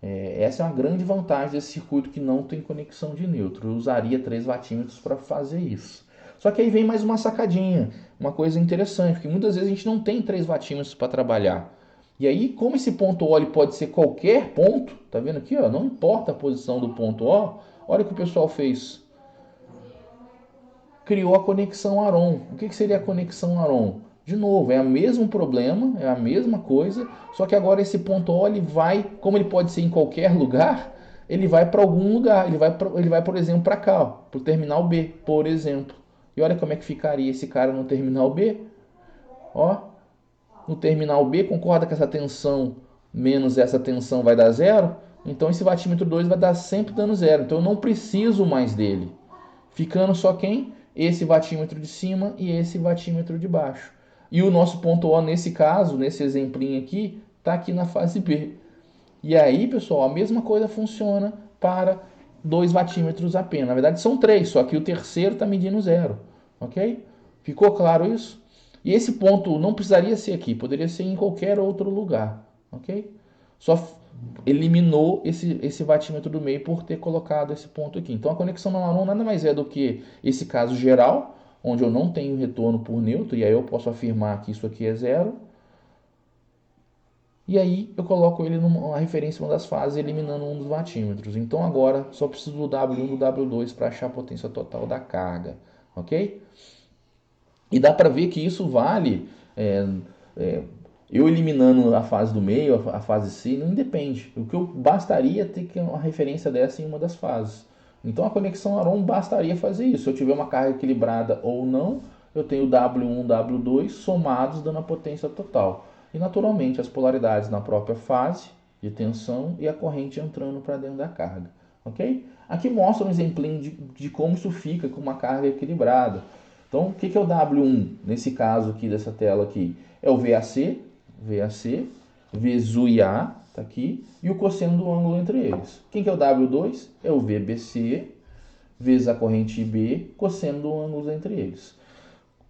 Essa é uma grande vantagem desse circuito que não tem conexão de neutro. Eu usaria 3 vatímetros para fazer isso. Só que aí vem mais uma sacadinha, uma coisa interessante, porque muitas vezes a gente não tem 3 vatímetros para trabalhar. E aí, como esse ponto O pode ser qualquer ponto, tá vendo aqui? Ó, não importa a posição do ponto O, olha o que o pessoal fez. Criou a conexão Aron. O que seria a conexão Aron? De novo, é o mesmo problema, é a mesma coisa, só que agora esse ponto O, ele vai, como ele pode ser em qualquer lugar, ele vai para algum lugar, ele vai, por exemplo, para cá, para o terminal B, por exemplo. E olha como é que ficaria esse cara no terminal B. Ó, no terminal B, concorda que essa tensão menos essa tensão vai dar zero? Então esse vatímetro 2 vai dar sempre dando zero. Então eu não preciso mais dele. Ficando só quem? Esse vatímetro de cima e esse vatímetro de baixo. E o nosso ponto O, nesse caso, nesse exemplinho aqui, está aqui na fase B. E aí, pessoal, a mesma coisa funciona para 2 vatímetros apenas. Na verdade, são 3, só que o terceiro está medindo zero. Ok? Ficou claro isso? E esse ponto não precisaria ser aqui, poderia ser em qualquer outro lugar. Ok? Só eliminou esse vatímetro do meio por ter colocado esse ponto aqui. Então, a conexão Marron nada mais é do que esse caso geral, onde eu não tenho retorno por neutro, e aí eu posso afirmar que isso aqui é zero. E aí eu coloco ele numa referência em uma das fases, eliminando um dos vatímetros. Então agora só preciso do W1 e do W2 para achar a potência total da carga, ok? E dá para ver que isso vale, eu eliminando a fase do meio, a fase C, não independe. O que eu bastaria ter que uma referência dessa em uma das fases. Então a conexão Aron bastaria fazer isso. Se eu tiver uma carga equilibrada ou não, eu tenho W1 e W2 somados dando a potência total. E naturalmente as polaridades na própria fase de tensão e a corrente entrando para dentro da carga. Ok? Aqui mostra um exemplinho de como isso fica com uma carga equilibrada. Então, o que é o W1 nesse caso aqui dessa tela aqui? É o VAC, vezes o IA, tá aqui, e o cosseno do ângulo entre eles. Quem que é o W2? É o VBC, vezes a corrente IB, cosseno do ângulo entre eles.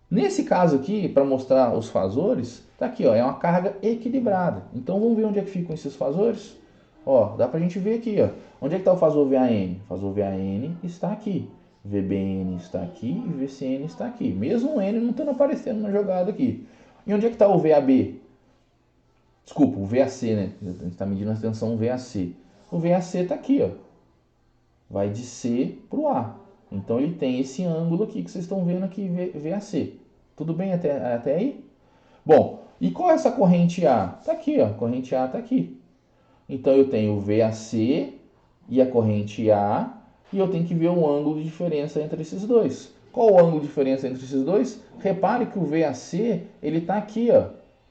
Nesse caso aqui, para mostrar os fasores, tá aqui, ó, é uma carga equilibrada. Então, vamos ver onde é que ficam esses fasores? Ó, dá pra gente ver aqui, ó. Onde é que está o fasor VAN? O fasor VAN está aqui. VBN está aqui e VCN está aqui. Mesmo o N não estando aparecendo na jogada aqui. E onde é que está o VAB? Desculpa, o VAC, né? A gente está medindo a tensão VAC. O VAC está aqui, ó. Vai de C para o A. Então ele tem esse ângulo aqui que vocês estão vendo aqui, VAC. Tudo bem até aí? Bom, e qual é essa corrente A? Está aqui, ó. A corrente A está aqui. Então eu tenho o VAC e a corrente A, e eu tenho que ver o ângulo de diferença entre esses dois. Qual o ângulo de diferença entre esses dois? Repare que o VAC, ele está aqui, ó.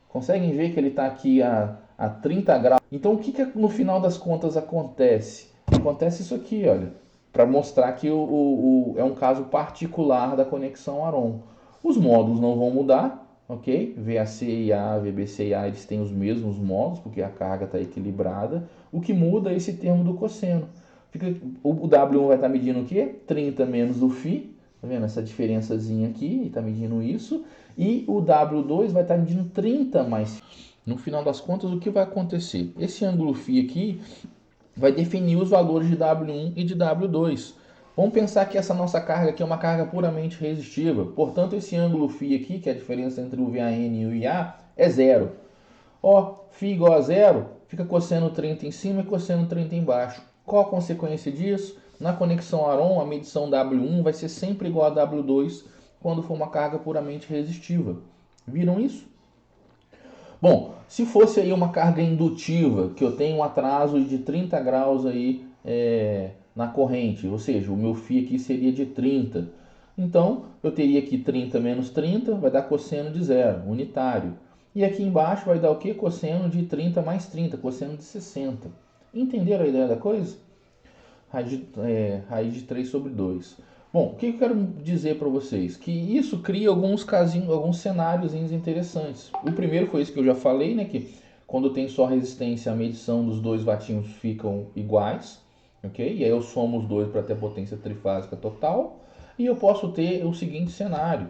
Conseguem ver que ele está aqui a 30 graus? Então o que no final das contas acontece? Acontece isso aqui, olha, para mostrar que é um caso particular da conexão Aron. Os módulos não vão mudar, ok? VAC e A, VBC e A, eles têm os mesmos módulos, porque a carga está equilibrada. O que muda é esse termo do cosseno. O W1 vai estar medindo o quê? 30 menos o φ, tá vendo? Essa diferençazinha aqui, está medindo isso. E o W2 vai estar medindo 30 mais. No final das contas, o que vai acontecer? Esse ângulo φ aqui vai definir os valores de W1 e de W2. Vamos pensar que essa nossa carga aqui é uma carga puramente resistiva. Portanto, esse ângulo φ aqui, que é a diferença entre o VAN e o IA, é zero. Ó, φ igual a zero, fica cosseno 30 em cima e cosseno 30 embaixo. Qual a consequência disso? Na conexão Aron, a medição W1 vai ser sempre igual a W2 quando for uma carga puramente resistiva. Viram isso? Bom, se fosse aí uma carga indutiva, que eu tenho um atraso de 30 graus aí na corrente, ou seja, o meu φ aqui seria de 30. Então, eu teria aqui 30 menos 30, vai dar cosseno de zero, unitário. E aqui embaixo vai dar o quê? Cosseno de 30 mais 30, cosseno de 60. Entenderam a ideia da coisa? Raiz de 3 sobre 2. Bom, o que eu quero dizer para vocês? Que isso cria alguns casinhos, alguns cenários interessantes. O primeiro foi esse que eu já falei, né? Que quando tem só resistência, a medição dos dois vatinhos ficam iguais, ok? E aí eu somo os dois para ter a potência trifásica total. E eu posso ter o seguinte cenário.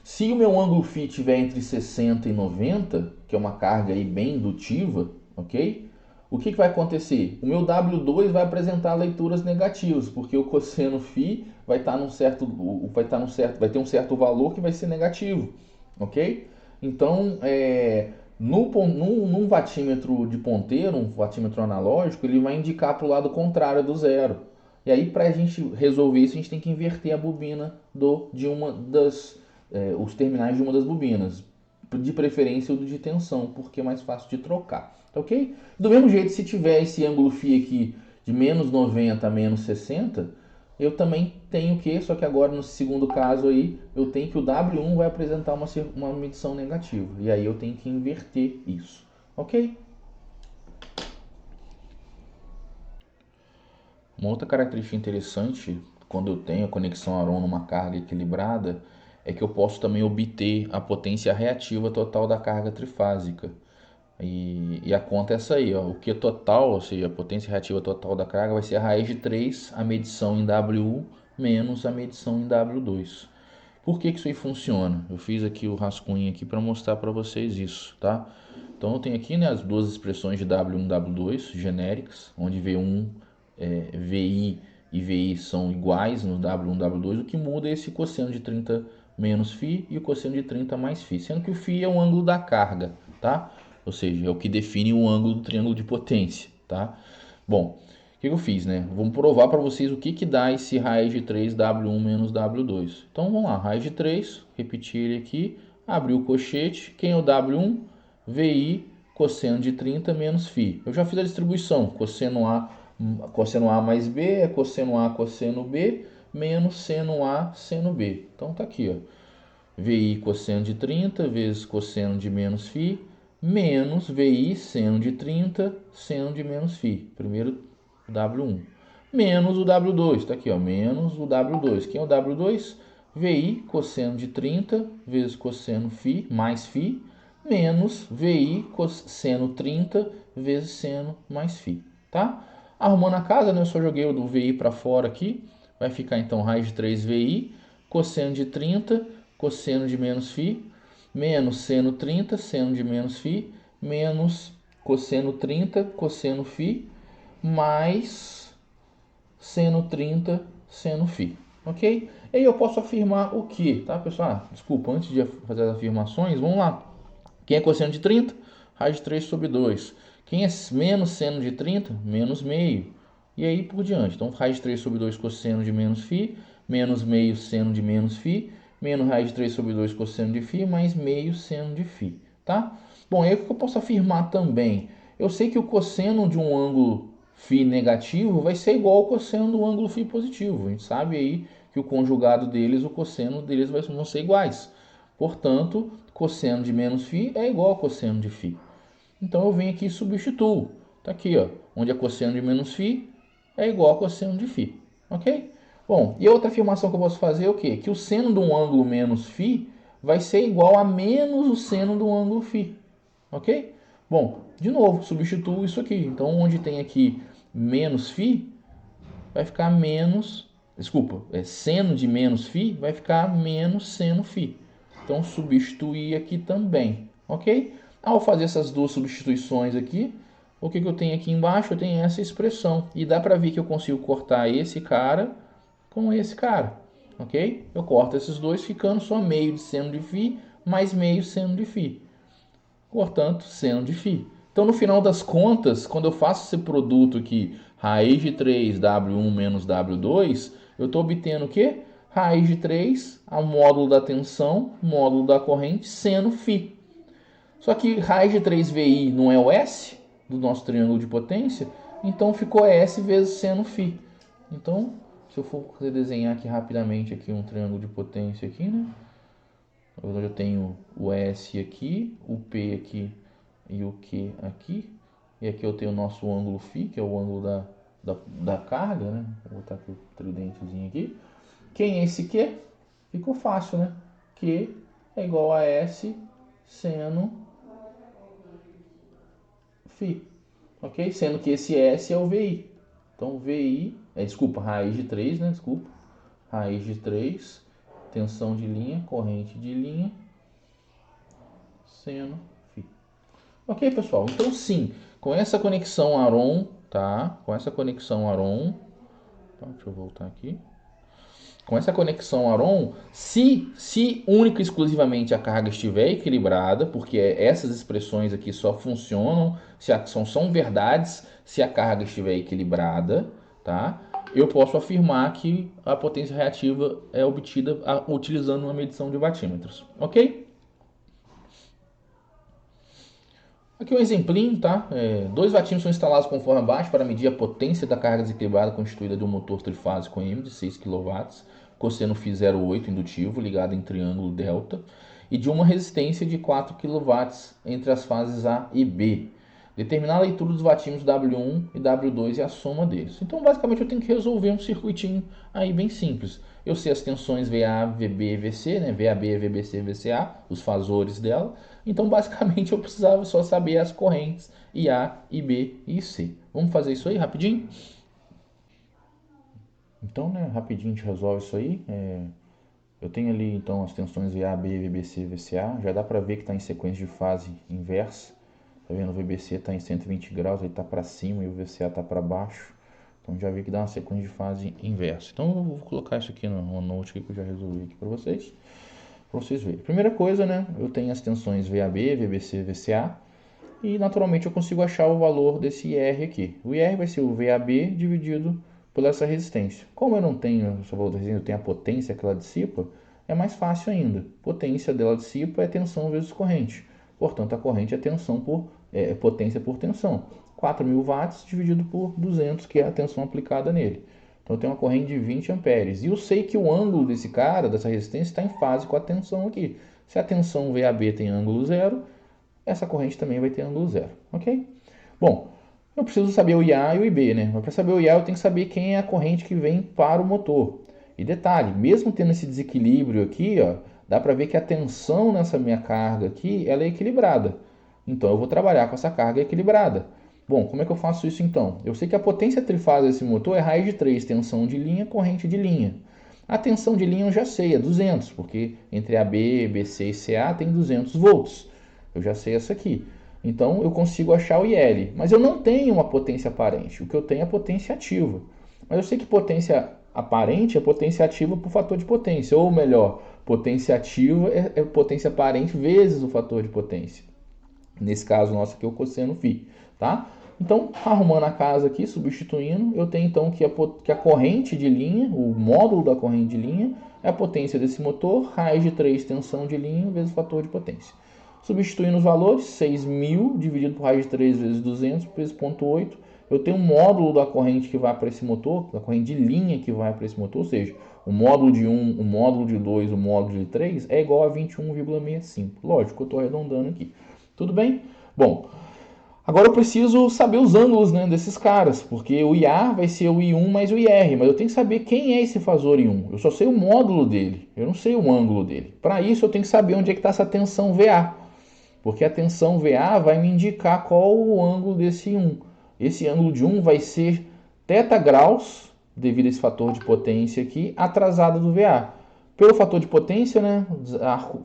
Se o meu ângulo φ estiver entre 60 e 90, que é uma carga aí bem indutiva, ok? O que vai acontecer? O meu W2 vai apresentar leituras negativas, porque o cosseno φ vai ter um certo valor que vai ser negativo, ok? Então, num vatímetro de ponteiro, um vatímetro analógico, ele vai indicar para o lado contrário do zero. E aí, para a gente resolver isso, a gente tem que inverter a bobina os terminais de uma das bobinas, de preferência o de tensão, porque é mais fácil de trocar, tá ok? Do mesmo jeito, se tiver esse ângulo φ aqui de menos 90 a menos 60, eu também tenho que, só que agora no segundo caso aí, eu tenho que o W1 vai apresentar uma medição negativa, e aí eu tenho que inverter isso, ok? Uma outra característica interessante quando eu tenho a conexão Aron numa carga equilibrada é que eu posso também obter a potência reativa total da carga trifásica. E a conta é essa aí, ó. O Q total, ou seja, a potência reativa total da carga vai ser a raiz de 3, a medição em W1 menos a medição em W2. Por que isso aí funciona? Eu fiz aqui o rascunho aqui para mostrar para vocês isso, tá? Então eu tenho aqui, né, as duas expressões de W1 e W2 genéricas, onde V1, VI e VI são iguais no W1 e W2. O que muda é esse cosseno de 30 menos φ e o cosseno de 30 mais φ, sendo que o φ é o ângulo da carga, tá? Ou seja, é o que define o ângulo do triângulo de potência, tá? Bom, o que eu fiz, né? Vamos provar para vocês o que dá esse raiz de 3 W1 menos W2. Então vamos lá, raiz de 3, repetir ele aqui, abrir o cochete, quem é o W1? VI cosseno de 30 menos φ. Eu já fiz a distribuição, cosseno A mais B é cosseno A cosseno B menos seno A seno B. Então tá aqui, ó. VI cosseno de 30 vezes cosseno de menos φ menos VI seno de 30 seno de menos φ. Primeiro W1. Menos o W2, está aqui, ó, menos o W2. Quem é o W2? VI cosseno de 30 vezes cosseno φ mais φ menos VI cosseno 30 vezes seno mais φ, tá? Arrumando a casa, né, eu só joguei o do VI para fora aqui. Vai ficar então raiz de 3 VI, cosseno de 30, cosseno de menos φ, menos seno 30, seno de menos φ, menos cosseno 30, cosseno φ, mais seno 30, seno φ, ok? E aí eu posso afirmar o que, tá, pessoal? Desculpa, antes de fazer as afirmações, vamos lá. Quem é cosseno de 30? Raiz de 3 sobre 2. Quem é menos seno de 30? Menos meio. E aí por diante. Então, raiz de 3 sobre 2 cosseno de menos φ, menos meio seno de menos φ, menos raiz de 3 sobre 2 cosseno de φ, mais meio seno de φ, tá? Bom, aí o que eu posso afirmar também? Eu sei que o cosseno de um ângulo φ negativo vai ser igual ao cosseno do ângulo φ positivo. A gente sabe aí que o conjugado deles, o cosseno deles vão ser iguais. Portanto, cosseno de menos φ é igual a cosseno de φ. Então eu venho aqui e substituo. Está aqui, ó, onde a cosseno de menos φ é igual a cosseno de φ. Ok? Bom, e outra afirmação que eu posso fazer é o quê? Que o seno de um ângulo menos φ vai ser igual a menos o seno do ângulo φ. Ok? Bom, de novo, substituo isso aqui. Então, onde tem aqui menos φ, vai ficar menos... Desculpa, seno de menos φ vai ficar menos seno φ. Então, substituir aqui também, ok? Ao fazer essas duas substituições aqui, o que eu tenho aqui embaixo? Eu tenho essa expressão. E dá para ver que eu consigo cortar esse cara com esse cara, ok? Eu corto esses dois, ficando só meio de seno de φ mais meio seno de φ. portanto, seno de φ. Então, no final das contas, quando eu faço esse produto aqui, raiz de 3 W1 menos W2, eu estou obtendo o quê? Raiz de 3, a módulo da tensão, módulo da corrente, seno φ. Só que raiz de 3 VI não é o S do nosso triângulo de potência, então ficou S vezes seno φ. Então, se eu for desenhar aqui rapidamente aqui um triângulo de potência aqui, né? Eu tenho o S aqui, o P aqui e o Q aqui. E aqui eu tenho o nosso ângulo φ, que é o ângulo da carga, né? Vou botar aqui o tridentezinho aqui. Quem é esse Q? Ficou fácil, né? Q é igual a S seno φ. Ok? Sendo que esse S é o VI. Então, VI, raiz de 3, né? Raiz de 3, tensão de linha, corrente de linha, seno φ. Ok, pessoal? Então, sim, com essa conexão Aron, tá? Com essa conexão Aron, tá? Deixa eu voltar aqui. Com essa conexão Aron, se única e exclusivamente a carga estiver equilibrada, porque essas expressões aqui só funcionam, são verdades se a carga estiver equilibrada, tá? Eu posso afirmar que a potência reativa é obtida utilizando uma medição de watímetros, ok? Aqui um exemplinho, tá? 2 watímetros são instalados conforme abaixo para medir a potência da carga desequilibrada constituída de um motor trifásico M de 6 kW, cosseno φ08 indutivo ligado em triângulo delta, e de uma resistência de 4 kW entre as fases A e B. Determinar a leitura dos watímetros W1 e W2 e a soma deles. Então, basicamente, eu tenho que resolver um circuitinho aí bem simples. Eu sei as tensões VA, VB e VC, né? VAB, VBC, VCA, os fasores dela. Então, basicamente, eu precisava só saber as correntes IA, IB e C. Vamos fazer isso aí rapidinho? Então, né, rapidinho a gente resolve isso aí. Eu tenho ali, então, as tensões VAB, VBC e VCA. Já dá para ver que está em sequência de fase inversa. Tá vendo? O VBC está em 120 graus, ele está para cima e o VCA está para baixo. Então, já vi que dá uma sequência de fase inversa. Então, eu vou colocar isso aqui no note que eu já resolvi aqui para vocês verem. Primeira coisa, né? Eu tenho as tensões VAB, VBC, VCA. E, naturalmente, eu consigo achar o valor desse IR aqui. O IR vai ser o VAB dividido por essa resistência. Como eu não tenho esse valor da resistência, eu tenho a potência que ela dissipa, é mais fácil ainda. Potência dela dissipa é tensão vezes corrente. Portanto, a corrente é potência por tensão. 4.000 watts dividido por 200, que é a tensão aplicada nele. Então, eu tenho uma corrente de 20 amperes. E eu sei que o ângulo dessa resistência, está em fase com a tensão aqui. Se a tensão VAB tem ângulo zero, essa corrente também vai ter ângulo zero, ok? Bom, eu preciso saber o IA e o IB, né? Mas para saber o IA, eu tenho que saber quem é a corrente que vem para o motor. E detalhe, mesmo tendo esse desequilíbrio aqui, ó, dá para ver que a tensão nessa minha carga aqui, ela é equilibrada. Então, eu vou trabalhar com essa carga equilibrada. Bom, como é que eu faço isso então? Eu sei que a potência trifásica desse motor é raiz de 3, tensão de linha, corrente de linha. A tensão de linha eu já sei, é 200, porque entre AB, BC e CA tem 200 volts. Eu já sei essa aqui. Então, eu consigo achar o IL. Mas eu não tenho uma potência aparente. O que eu tenho é potência ativa. Mas eu sei que potência aparente é potência ativa por fator de potência. Ou melhor, potência ativa é potência aparente vezes o fator de potência. Nesse caso nosso aqui é o cosseno φ. Tá? Então, arrumando a casa aqui, substituindo, eu tenho então que a corrente de linha, o módulo da corrente de linha, é a potência desse motor, raiz de 3 tensão de linha vezes o fator de potência. Substituindo os valores, 6.000 dividido por raiz de 3 vezes 200, vezes 0,8. Eu tenho um módulo da corrente que vai para esse motor, da corrente de linha que vai para esse motor, ou seja, o módulo de 1, o módulo de 2, o módulo de 3 é igual a 21,65. Lógico, eu estou arredondando aqui. Tudo bem? Bom, agora eu preciso saber os ângulos, né, desses caras, porque o IA vai ser o I1 mais o IR, mas eu tenho que saber quem é esse fasor I1. Eu só sei o módulo dele, eu não sei o ângulo dele. Para isso eu tenho que saber onde é que está essa tensão VA. Porque a tensão VA vai me indicar qual o ângulo desse 1. Esse ângulo de 1 vai ser θ graus, devido a esse fator de potência aqui, atrasado do VA. Pelo fator de potência, né,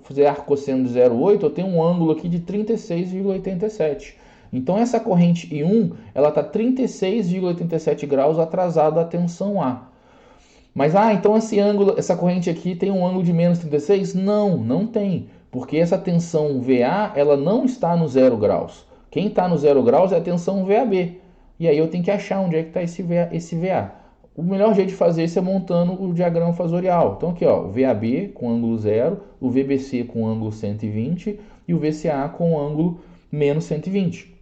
fazer arco cosseno de 0,8, eu tenho um ângulo aqui de 36,87. Então essa corrente I1, ela está 36,87 graus atrasado da tensão A. Mas, então esse ângulo, essa corrente aqui tem um ângulo de menos 36? Não, não tem. Porque essa tensão VA, ela não está no 0 graus. Quem está no 0 graus é a tensão VAB. E aí eu tenho que achar onde é que está esse VA. O melhor jeito de fazer isso é montando o diagrama fasorial. Então aqui, ó, o VAB com ângulo 0, o VBC com ângulo 120 e o VCA com ângulo menos 120.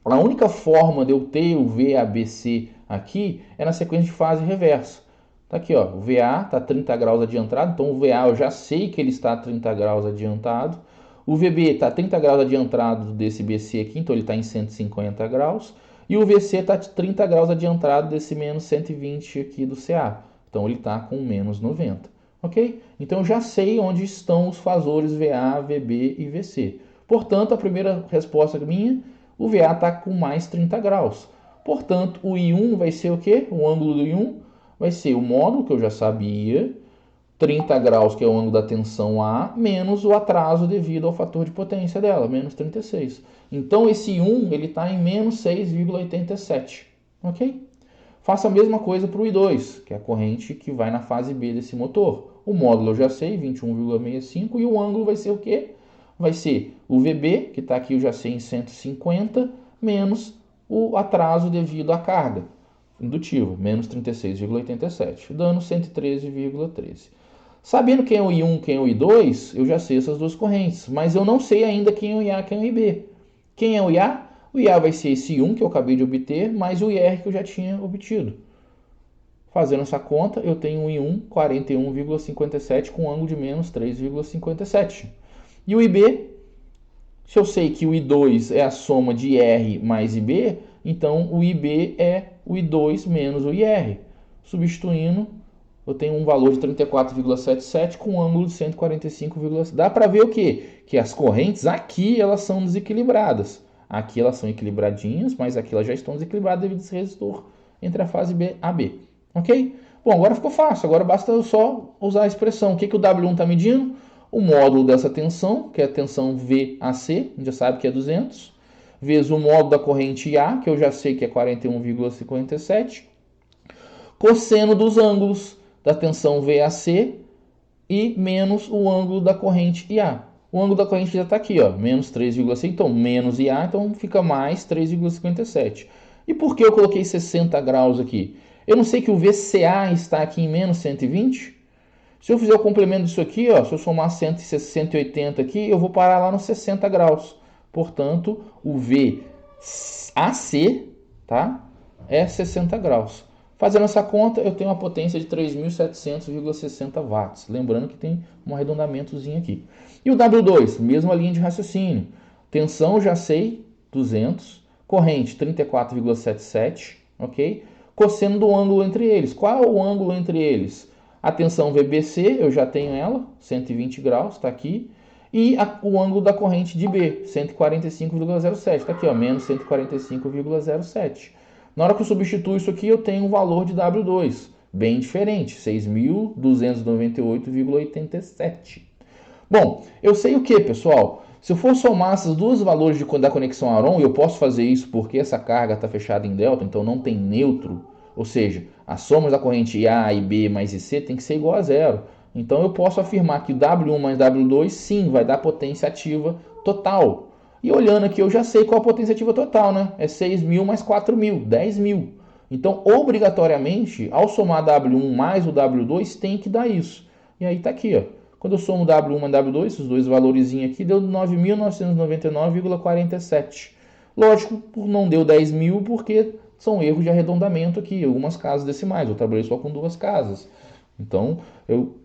A única forma de eu ter o VABC aqui é na sequência de fase reversa. Tá aqui, ó, o VA está 30 graus adiantado, então o VA eu já sei que ele está a 30 graus adiantado. O VB está a 30 graus adiantado desse BC aqui, então ele está em 150 graus. E o VC está a 30 graus adiantado desse menos 120 aqui do CA. Então ele está com menos 90. Ok? Então eu já sei onde estão os fasores VA, VB e VC. Portanto, a primeira resposta minha, o VA está com mais 30 graus. Portanto, o I1 vai ser o quê? O ângulo do I1 vai ser o módulo, que eu já sabia, 30 graus, que é o ângulo da tensão A, menos o atraso devido ao fator de potência dela, menos 36. Então, esse I1 está em menos 6,87. Ok? Faça a mesma coisa para o I2, que é a corrente que vai na fase B desse motor. O módulo eu já sei, 21,65, e o ângulo vai ser o quê? Vai ser o VB, que está aqui eu já sei em 150, menos o atraso devido à carga indutiva, menos 36,87, dando 113,13. Sabendo quem é o I1 quem é o I2, eu já sei essas duas correntes, mas eu não sei ainda quem é o IA quem é o IB. Quem é o IA? O IA vai ser esse I1 que eu acabei de obter, mais o IR que eu já tinha obtido. Fazendo essa conta, eu tenho um I1 41,57 com ângulo de menos 3,57. E o IB, se eu sei que o I2 é a soma de IR mais IB, então o IB é o I2 menos o IR. Substituindo, eu tenho um valor de 34,77 com um ângulo de 145,7. Dá para ver o quê? Que as correntes aqui elas são desequilibradas. Aqui elas são equilibradinhas, mas aqui elas já estão desequilibradas devido a esse resistor entre a fase B a B. Ok? Bom, agora ficou fácil. Agora basta eu só usar a expressão. O que o W1 está medindo? O módulo dessa tensão, que é a tensão VAC, a gente já sabe que é 200, vezes o módulo da corrente IA, que eu já sei que é 41,57, cosseno dos ângulos da tensão VAC e menos o ângulo da corrente IA. O ângulo da corrente já está aqui, ó, menos 3,5, então menos IA, então fica mais 3,57. E por que eu coloquei 60 graus aqui? Eu não sei que o VCA está aqui em menos 120? Se eu fizer o complemento disso aqui, ó, se eu somar 180 aqui, eu vou parar lá nos 60 graus. Portanto, o VAC, tá, é 60 graus. Fazendo essa conta, eu tenho uma potência de 3.700,60 watts. Lembrando que tem um arredondamentozinho aqui. E o W2, mesma linha de raciocínio. Tensão, já sei, 200. Corrente, 34,77, ok? Cosseno do ângulo entre eles. Qual é o ângulo entre eles? A tensão VBC, eu já tenho ela, 120 graus, está aqui. E o ângulo da corrente de B, 145,07, está aqui, ó, menos 145,07. Na hora que eu substituo isso aqui, eu tenho um valor de W2, bem diferente, 6.298,87. Bom, eu sei o que, pessoal? Se eu for somar esses dois valores da conexão Aron, eu posso fazer isso porque essa carga está fechada em delta, então não tem neutro, ou seja, a soma da corrente A e B mais IC tem que ser igual a zero. Então eu posso afirmar que W1 mais W2 sim vai dar potência ativa total. E olhando aqui eu já sei qual a potência ativa total, né? É 6.000 mais 4.000, 10.000. Então obrigatoriamente, ao somar W1 mais o W2 tem que dar isso. E aí tá aqui, ó. Quando eu somo W1 mais W2, esses dois valorizinhos aqui, deu 9.999,47. Lógico, não deu 10.000 porque são erros de arredondamento aqui, algumas casas decimais. Eu trabalhei só com duas casas. Então,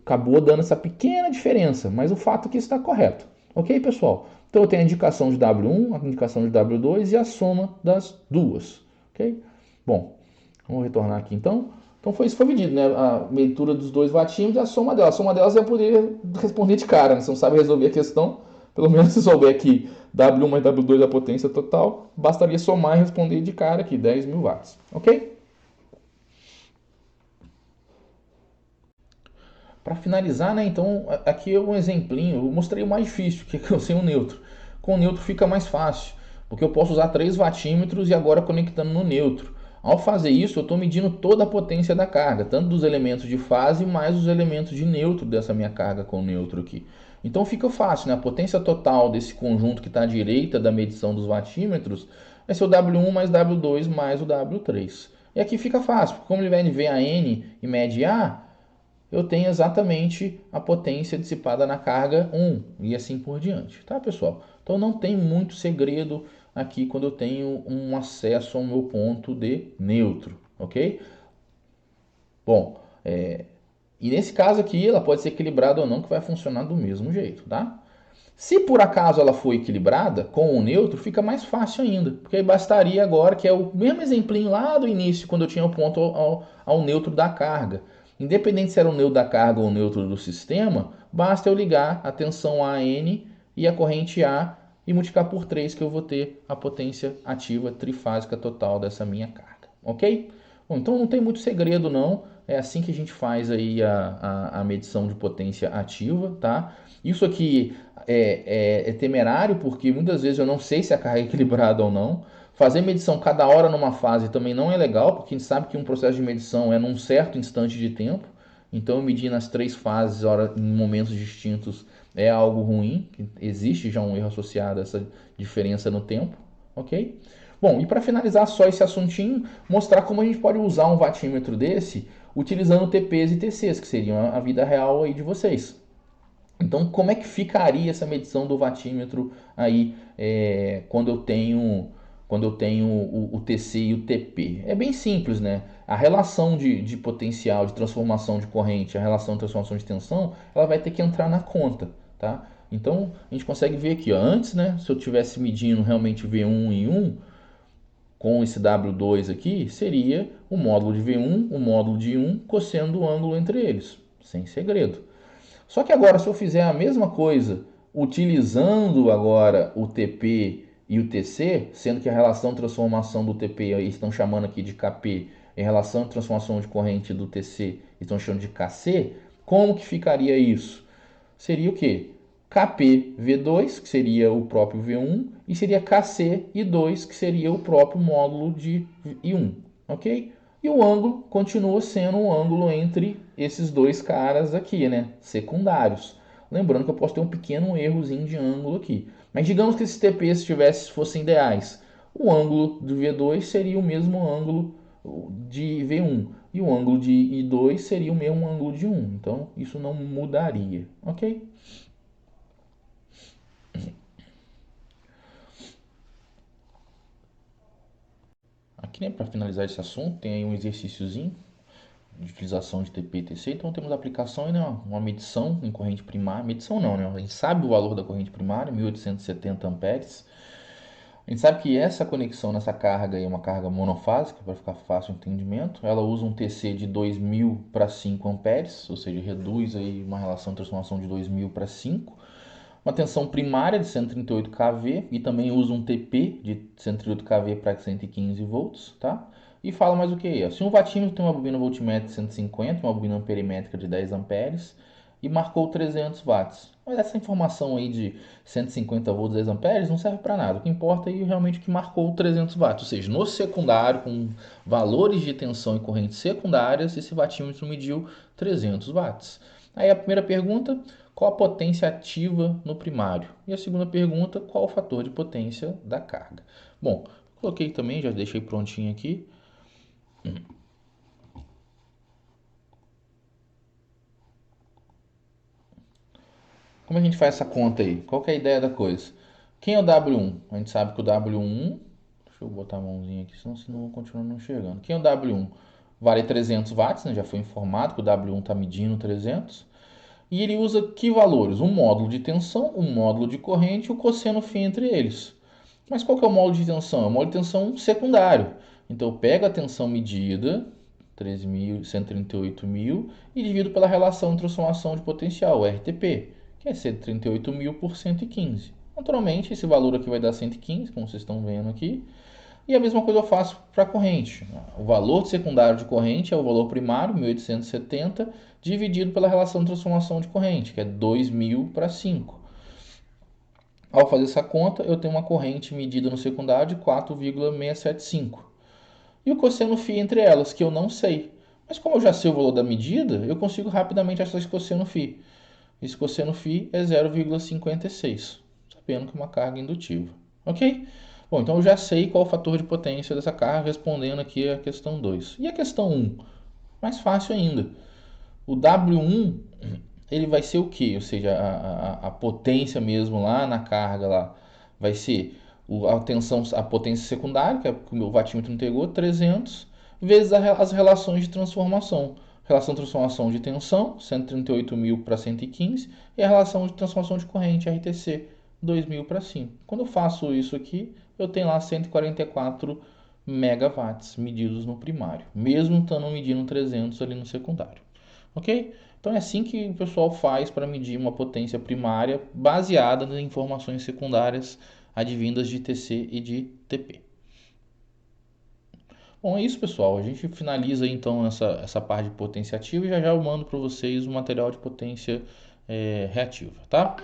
acabou dando essa pequena diferença, mas o fato é que está correto. Ok, pessoal? Então, eu tenho a indicação de W1, a indicação de W2 e a soma das duas. Ok? Bom, vamos retornar aqui então. Então, isso foi medido, né? A leitura dos dois watímetros e a soma delas. A soma delas é poder responder de cara, né? Se não sabe resolver a questão, pelo menos se souber que W1 mais W2 é a potência total, bastaria somar e responder de cara aqui, 10.000 watts. Ok? Para finalizar, né, então, aqui é um exemplinho, eu mostrei o mais difícil, que é sem o neutro. Com o neutro fica mais fácil, porque eu posso usar 3 watímetros e agora conectando no neutro. Ao fazer isso, eu estou medindo toda a potência da carga, tanto dos elementos de fase, mais os elementos de neutro dessa minha carga com o neutro aqui. Então fica fácil, né? A potência total desse conjunto que está à direita da medição dos watímetros vai ser o W1 mais W2 mais o W3. E aqui fica fácil, porque como ele vai ver a N e mede A, eu tenho exatamente a potência dissipada na carga 1 e assim por diante, tá, pessoal? Então não tem muito segredo aqui quando eu tenho um acesso ao meu ponto de neutro, ok? Bom, e nesse caso aqui ela pode ser equilibrada ou não, que vai funcionar do mesmo jeito, tá? Se por acaso ela for equilibrada com o neutro, fica mais fácil ainda, porque aí bastaria agora, que é o mesmo exemplinho lá do início, quando eu tinha o ponto ao neutro da carga. Independente se era o neutro da carga ou o neutro do sistema, basta eu ligar a tensão AN e a corrente A e multiplicar por 3 que eu vou ter a potência ativa trifásica total dessa minha carga, ok? Bom, então não tem muito segredo não, é assim que a gente faz aí a medição de potência ativa, tá? Isso aqui é temerário porque muitas vezes eu não sei se a carga é equilibrada ou não. Fazer medição cada hora numa fase também não é legal, porque a gente sabe que um processo de medição é num certo instante de tempo. Então, medir nas 3 fases em momentos distintos é algo ruim. Existe já um erro associado a essa diferença no tempo, ok? Bom, e para finalizar só esse assuntinho, mostrar como a gente pode usar um watímetro desse utilizando TPs e TCs, que seriam a vida real aí de vocês. Então, como é que ficaria essa medição do watímetro aí quando eu tenho o TC e o TP? É bem simples, né? A relação de potencial, de transformação de corrente, a relação de transformação de tensão, ela vai ter que entrar na conta, tá? Então, a gente consegue ver aqui, ó, antes, né, se eu estivesse medindo realmente V1 em 1, com esse W2 aqui, seria o módulo de V1, o módulo de 1, cosseno do ângulo entre eles, sem segredo. Só que agora, se eu fizer a mesma coisa, utilizando agora o TP e o TC, sendo que a relação de transformação do TP aí estão chamando aqui de KP, e a relação de transformação de corrente do TC estão chamando de KC, como que ficaria isso? Seria o quê? KP V2, que seria o próprio V1, e seria KC I2, que seria o próprio módulo de I1, ok? E o ângulo continua sendo um ângulo entre esses dois caras aqui, né? Secundários. Lembrando que eu posso ter um pequeno errozinho de ângulo aqui. Mas digamos que esses TPs fossem ideais. O ângulo do V2 seria o mesmo ângulo de V1. E o ângulo de I2 seria o mesmo ângulo de 1. Então, isso não mudaria, ok? Aqui, né, para finalizar esse assunto, tem aí um exercíciozinho de utilização de TP e TC. Então temos a aplicação e, né, uma medição em corrente primária. Medição não, né? A gente sabe o valor da corrente primária, 1870 amperes. A gente sabe que essa conexão nessa carga é uma carga monofásica, para ficar fácil o entendimento. Ela usa um TC de 2000 para 5 amperes, ou seja, reduz aí uma relação de transformação de 2000 para 5. Uma tensão primária de 138 kV e também usa um TP de 138 kV para 115 volts, tá? E fala mais o que? Se um watímetro tem uma bobina voltmétrica de 150, uma bobina amperimétrica de 10 amperes e marcou 300 watts. Mas essa informação aí de 150 volts, 10 amperes não serve para nada. O que importa é realmente que marcou 300 watts, ou seja, no secundário, com valores de tensão e correntes secundárias, esse watímetro mediu 300 watts. Aí a primeira pergunta, qual a potência ativa no primário? E a segunda pergunta, qual o fator de potência da carga? Bom, coloquei também, já deixei prontinho aqui. Como a gente faz essa conta aí? Qual que é a ideia da coisa? Quem é o W1? A gente sabe que o W1... Deixa eu botar a mãozinha aqui, senão eu vou continuar não enxergando. Quem é o W1? Vale 300 watts, né? Já foi informado que o W1 está medindo 300. E ele usa que valores? Um módulo de tensão, um módulo de corrente e o cosseno φ entre eles. Mas qual que é o módulo de tensão? É o módulo de tensão secundário. Então eu pego a tensão medida, 138.000, e divido pela relação de transformação de potencial, o RTP, que é 138.000 por 115. Naturalmente, esse valor aqui vai dar 115, como vocês estão vendo aqui. E a mesma coisa eu faço para a corrente. O valor secundário de corrente é o valor primário, 1870, dividido pela relação de transformação de corrente, que é 2.000 para 5. Ao fazer essa conta, eu tenho uma corrente medida no secundário de 4,675. E o cosseno φ entre elas, que eu não sei. Mas como eu já sei o valor da medida, eu consigo rapidamente achar esse cosseno φ. Esse cosseno φ é 0,56, sabendo que é uma carga indutiva. Ok? Bom, então eu já sei qual é o fator de potência dessa carga, respondendo aqui a questão 2. E a questão 1? Mais fácil ainda. O W1 ele vai ser o quê? Ou seja, a potência mesmo lá na carga lá vai ser a tensão, a potência secundária, que é o que o meu watímetro entregou, 300, vezes as relações de transformação. Relação de transformação de tensão, 138.000 para 115, e a relação de transformação de corrente, RTC, 2.000 para 5. Quando eu faço isso aqui, eu tenho lá 144 megawatts medidos no primário, mesmo estando medindo 300 ali no secundário. Ok? Então é assim que o pessoal faz para medir uma potência primária baseada nas informações secundárias advindas de TC e de TP. Bom, é isso, pessoal. A gente finaliza então essa parte de potência ativa e já já eu mando para vocês o material de potência reativa, tá?